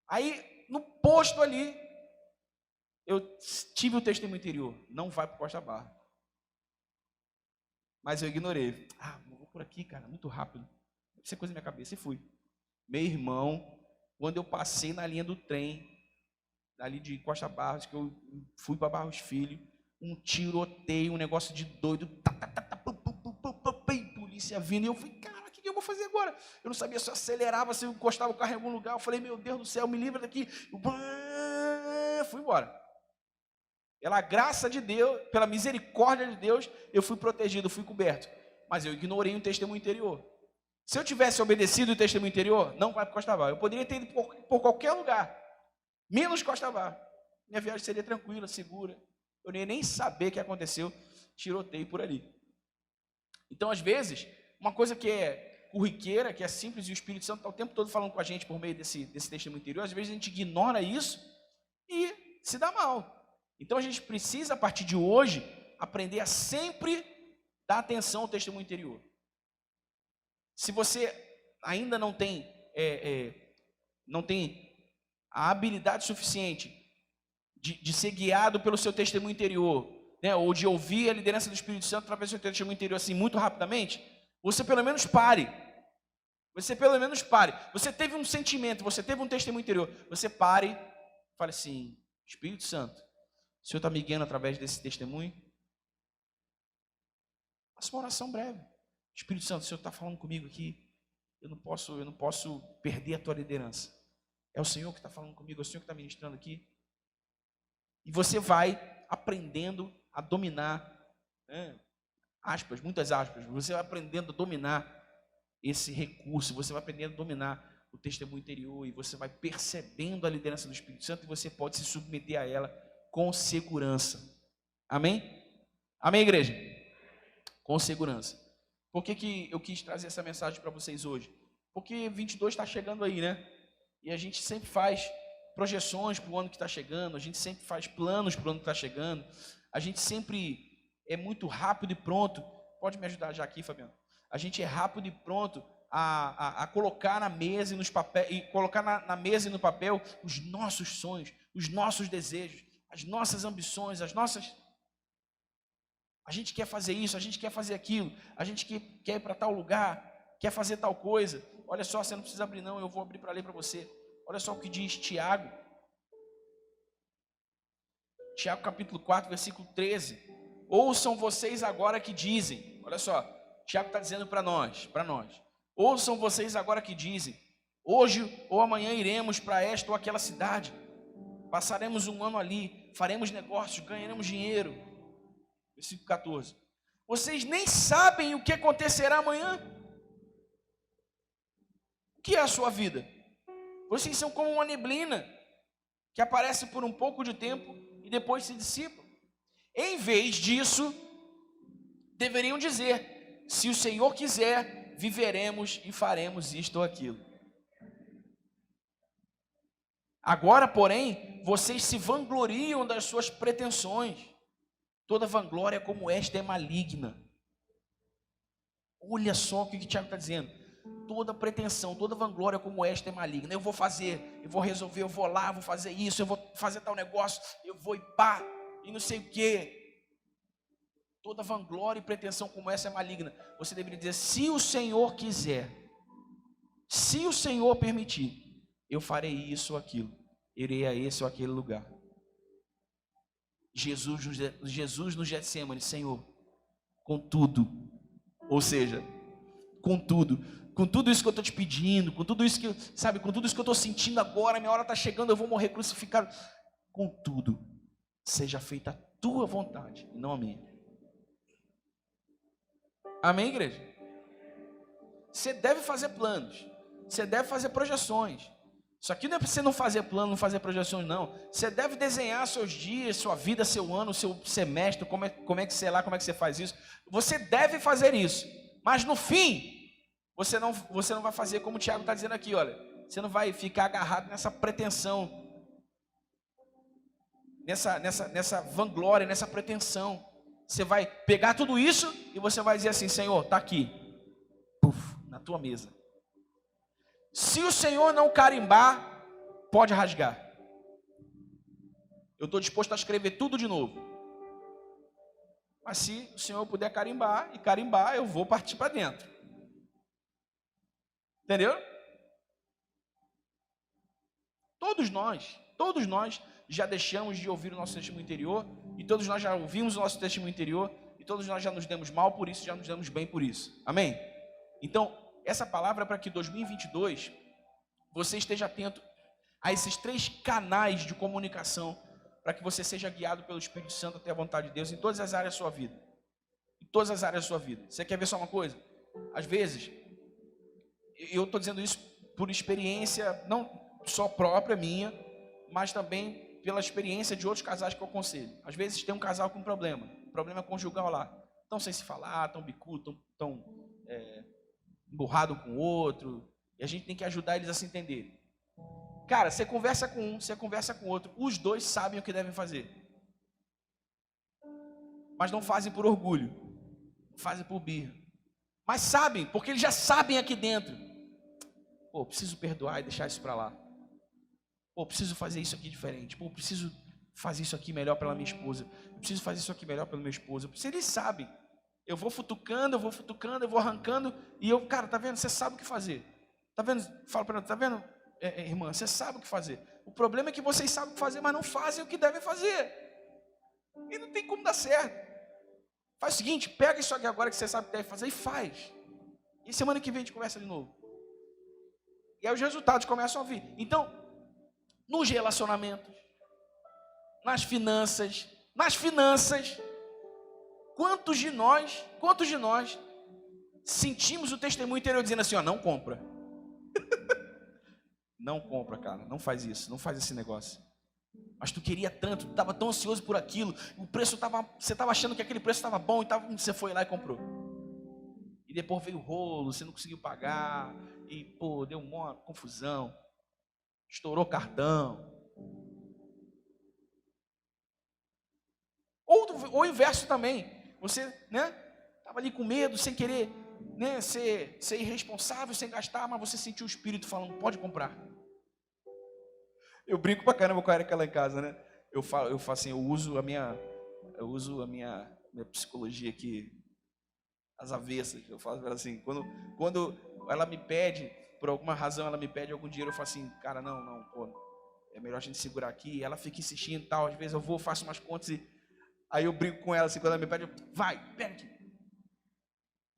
Aí, no posto ali, eu tive o testemunho interior, não vai para Costa Barra. Mas eu ignorei. Ah, vou por aqui, cara, muito rápido. Isso é coisa na minha cabeça, e fui. Meu irmão, quando eu passei na linha do trem, ali de Costa Barros, que eu fui para Barros Filho, um tiroteio, um negócio de doido, polícia vindo, e eu falei, cara, o que eu vou fazer agora? Eu não sabia se eu acelerava, se eu encostava o carro em algum lugar. Eu falei, meu Deus do céu, me livra daqui. Fui embora. Pela graça de Deus, pela misericórdia de Deus, eu fui protegido, fui coberto. Mas eu ignorei o testemunho interior. Se eu tivesse obedecido o testemunho interior, não vai para Costa Barra. Eu poderia ter ido por qualquer lugar, menos Costa Barra. Minha viagem seria tranquila, segura. Eu nem ia nem saber o que aconteceu, tiroteio por ali. Então, às vezes, uma coisa que é corriqueira, que é simples, e o Espírito Santo está o tempo todo falando com a gente por meio desse testemunho interior, às vezes a gente ignora isso e se dá mal. Então, a gente precisa, a partir de hoje, aprender a sempre dar atenção ao testemunho interior. Se você ainda não tem a habilidade suficiente de ser guiado pelo seu testemunho interior, né? Ou de ouvir a liderança do Espírito Santo através do seu testemunho interior assim muito rapidamente, você pelo menos pare. Você pelo menos pare. Você teve um sentimento, você teve um testemunho interior. Você pare e fale assim: Espírito Santo, o Senhor está me guiando através desse testemunho? Faça uma oração breve. Espírito Santo, o Senhor está falando comigo aqui. Eu não posso perder a tua liderança. É o Senhor que está falando comigo, é o Senhor que está ministrando aqui. E você vai aprendendo a dominar, né? Aspas, muitas aspas. Você vai aprendendo a dominar esse recurso, você vai aprendendo a dominar o testemunho interior e você vai percebendo a liderança do Espírito Santo e você pode se submeter a ela com segurança. Amém? Amém, igreja? Com segurança. Por que eu quis trazer essa mensagem para vocês hoje? Porque 22 está chegando aí, né? E a gente sempre faz projeções para o ano que está chegando, a gente sempre faz planos para o ano que está chegando, a gente sempre é muito rápido e pronto. Pode me ajudar já aqui, Fabiano? A gente é rápido e pronto a colocar na mesa e nos papéis, e colocar na mesa e no papel os nossos sonhos, os nossos desejos, as nossas ambições, a gente quer fazer isso, a gente quer fazer aquilo, a gente quer ir para tal lugar, quer fazer tal coisa. Olha só, você não precisa abrir não, eu vou abrir para ler para você. Olha só o que diz Tiago. Tiago capítulo 4, versículo 13. Ouçam vocês agora que dizem. Olha só, Tiago está dizendo para nós. Ouçam vocês agora que dizem. Hoje ou amanhã iremos para esta ou aquela cidade. Passaremos um ano ali, faremos negócios, ganharemos dinheiro. Versículo 14. Vocês nem sabem o que acontecerá amanhã. O que é a sua vida? Vocês são como uma neblina que aparece por um pouco de tempo e depois se dissipa. Em vez disso, deveriam dizer: se o Senhor quiser, viveremos e faremos isto ou aquilo. Agora, porém, vocês se vangloriam das suas pretensões. Toda vanglória como esta é maligna. Olha só o que o Tiago está dizendo. Toda pretensão, toda vanglória como esta é maligna. Eu vou fazer, eu vou resolver, eu vou lá, vou fazer isso, eu vou fazer tal negócio, eu vou e pá, e não sei o quê. Toda vanglória e pretensão como essa é maligna. Você deveria dizer: se o Senhor quiser, se o Senhor permitir, eu farei isso ou aquilo, irei a esse ou aquele lugar. Jesus no Getsemane: Senhor, contudo, ou seja, contudo, com tudo isso que eu estou te pedindo, com tudo isso que, sabe, com tudo isso que eu estou sentindo agora, minha hora está chegando, eu vou morrer crucificado. Contudo, seja feita a tua vontade, e não a minha. Amém, igreja? Você deve fazer planos, você deve fazer projeções. Isso aqui não é para você não fazer plano, não fazer projeções, não. Você deve desenhar seus dias, sua vida, seu ano, seu semestre, como é que você faz isso. Você deve fazer isso, mas no fim, você não vai fazer como o Tiago está dizendo aqui, olha. Você não vai ficar agarrado nessa pretensão, nessa vanglória, nessa pretensão. Você vai pegar tudo isso e você vai dizer assim: Senhor, está aqui, puf, na tua mesa. Se o Senhor não carimbar, pode rasgar. Eu estou disposto a escrever tudo de novo. Mas se o Senhor puder carimbar, eu vou partir para dentro. Entendeu? Todos nós já deixamos de ouvir o nosso testemunho interior, e todos nós já ouvimos o nosso testemunho interior, e todos nós já nos demos mal por isso, já nos damos bem por isso. Amém? Então, essa palavra é para que 2022 você esteja atento a esses 3 canais de comunicação, para que você seja guiado pelo Espírito Santo até a vontade de Deus em todas as áreas da sua vida. Em todas as áreas da sua vida. Você quer ver só uma coisa? Às vezes, eu estou dizendo isso por experiência, não só própria minha, mas também pela experiência de outros casais que eu aconselho. Às vezes tem um casal com problema conjugal lá. Estão sem se falar, estão bicudo, estão emburrado um com o outro. E a gente tem que ajudar eles a se entenderem. Cara, você conversa com um, você conversa com o outro. Os dois sabem o que devem fazer. Mas não fazem por orgulho. Não fazem por birra. Mas sabem, porque eles já sabem aqui dentro. Pô, preciso perdoar e deixar isso para lá. Pô, preciso fazer isso aqui diferente. Pô, preciso fazer isso aqui melhor pela minha esposa. Eu preciso fazer isso aqui melhor pelo meu esposo. Eles sabem. Eu vou futucando, eu vou arrancando. E eu, cara, tá vendo? Você sabe o que fazer. Tá vendo? Fala para ela, tá vendo, irmã? Você sabe o que fazer. O problema é que vocês sabem o que fazer, mas não fazem o que devem fazer. E não tem como dar certo. Faz o seguinte, pega isso aqui agora que você sabe o que deve fazer e faz. E semana que vem a gente conversa de novo. E aí os resultados começam a vir. Então, nos relacionamentos, nas finanças, quantos de nós sentimos o testemunho interior dizendo assim, ó, não compra. Não compra, cara, não faz isso, não faz esse negócio. Mas tu queria tanto, tu estava tão ansioso por aquilo, o preço você estava achando que aquele preço estava bom, e você foi lá e comprou. E depois veio o rolo, você não conseguiu pagar, e pô, deu uma confusão, estourou o cartão. Ou o inverso também, você, né, estava ali com medo, sem querer, né, ser irresponsável, sem gastar, mas você sentiu o Espírito falando, pode comprar. Eu brinco pra caramba com a Erika lá em casa, né? Eu falo assim, eu uso a minha psicologia aqui, as avessas. Eu falo assim, quando ela me pede, por alguma razão ela me pede algum dinheiro, eu falo assim, cara, não, pô, é melhor a gente segurar aqui. Ela fica insistindo e tal, às vezes eu vou, faço umas contas e aí eu brinco com ela assim, quando ela me pede, vai, pega aqui.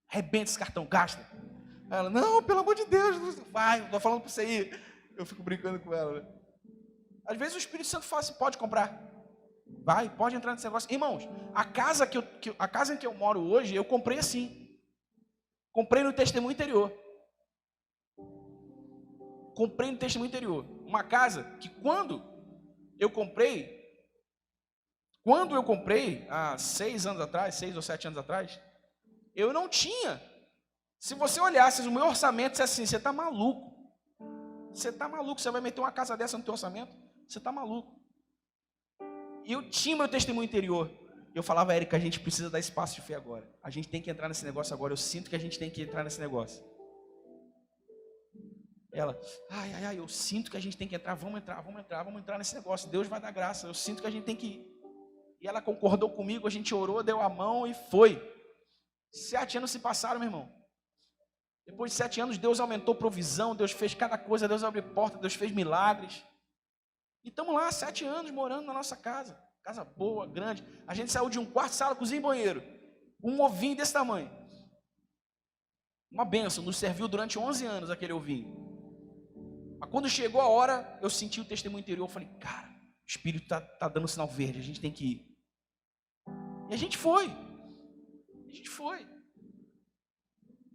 Arrebenta esse cartão, gasta. Aí ela, não, pelo amor de Deus, vai, eu tô falando pra você ir. Eu fico brincando com ela, né? Às vezes o Espírito Santo fala assim, pode comprar. Vai, pode entrar nesse negócio. Irmãos, a casa em que eu moro hoje, eu comprei assim. Comprei no testemunho interior. Uma casa que quando eu comprei, há 6 ou 7 anos atrás, eu não tinha. Se você olhasse o meu orçamento, você assim, você está maluco. Você vai meter uma casa dessa no teu orçamento? Você está maluco. E eu tinha meu testemunho interior. Eu falava, Érica, a gente precisa dar espaço de fé agora. A gente tem que entrar nesse negócio agora. Eu sinto que a gente tem que entrar nesse negócio. Ela, ai, eu sinto que a gente tem que entrar. Vamos entrar nesse negócio. Deus vai dar graça. Eu sinto que a gente tem que ir. E ela concordou comigo, a gente orou, deu a mão e foi. 7 anos se passaram, meu irmão. Depois de 7 anos, Deus aumentou provisão, Deus fez cada coisa, Deus abriu porta, Deus fez milagres. E estamos lá, 7 anos, morando na nossa casa. Casa boa, grande. A gente saiu de um quarto, sala, cozinha e banheiro. Um ovinho desse tamanho. Uma bênção, nos serviu durante 11 anos aquele ovinho. Mas quando chegou a hora, eu senti o testemunho interior, eu falei, cara, o Espírito está dando sinal verde, a gente tem que ir. E a gente foi.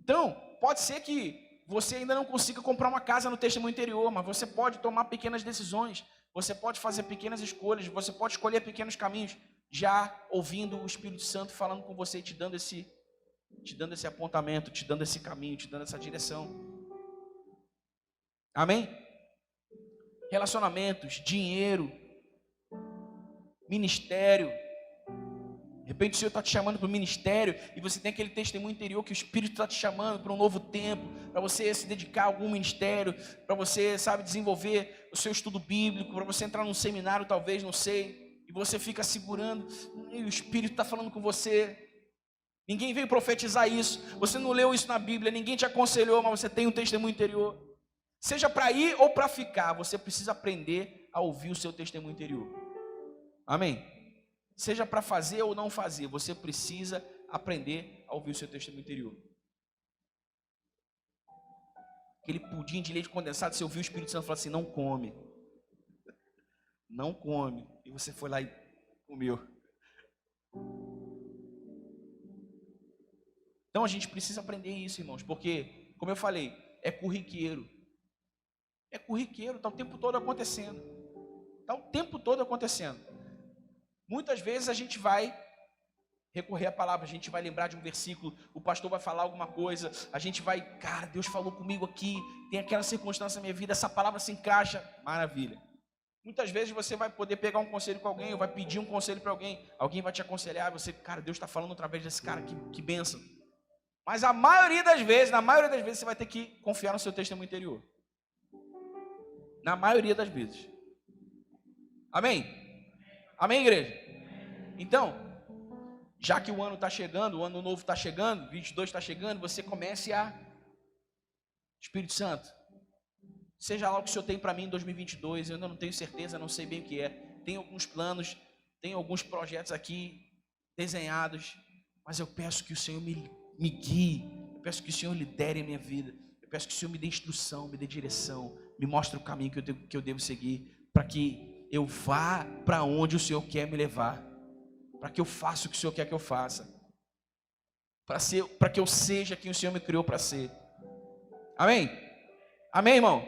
Então, pode ser que você ainda não consiga comprar uma casa no testemunho interior, mas você pode tomar pequenas decisões, você pode fazer pequenas escolhas, você pode escolher pequenos caminhos, já ouvindo o Espírito Santo falando com você e te dando esse apontamento, te dando esse caminho, te dando essa direção. Amém? Relacionamentos, dinheiro, ministério. De repente o Senhor está te chamando para o ministério e você tem aquele testemunho interior que o Espírito está te chamando para um novo tempo, para você se dedicar a algum ministério, para você, desenvolver o seu estudo bíblico, para você entrar num seminário, talvez, não sei, e você fica segurando, e o Espírito está falando com você. Ninguém veio profetizar isso, você não leu isso na Bíblia, ninguém te aconselhou, mas você tem um testemunho interior. Seja para ir ou para ficar, você precisa aprender a ouvir o seu testemunho interior. Amém? Seja para fazer ou não fazer, você precisa aprender a ouvir o seu testemunho interior. Aquele pudim de leite condensado, você ouviu o Espírito Santo falar assim, não come. Não come. E você foi lá e comeu. Então a gente precisa aprender isso, irmãos, porque, como eu falei, é corriqueiro. É corriqueiro, está o tempo todo acontecendo. Muitas vezes a gente vai recorrer à palavra, a gente vai lembrar de um versículo, o pastor vai falar alguma coisa, a gente vai, cara, Deus falou comigo aqui, tem aquela circunstância na minha vida, essa palavra se encaixa, maravilha. Muitas vezes você vai poder pegar um conselho com alguém, ou vai pedir um conselho para alguém vai te aconselhar, você, cara, Deus está falando através desse cara, que bênção. Mas na maioria das vezes você vai ter que confiar no seu testemunho interior. Na maioria das vezes. Amém? Amém, igreja? Então, já que o ano está chegando, o ano novo está chegando, 22 está chegando, você comece a... Espírito Santo, seja lá o que o Senhor tem para mim em 2022, eu ainda não tenho certeza, não sei bem o que é. Tenho alguns planos, tenho alguns projetos aqui desenhados, mas eu peço que o Senhor me guie, eu peço que o Senhor lidere a minha vida, eu peço que o Senhor me dê instrução, me dê direção, me mostre o caminho que eu devo seguir, para que eu vá para onde o Senhor quer me levar, para que eu faça o que o Senhor quer que eu faça, para que eu seja quem o Senhor me criou para ser. Amém? Amém, irmão?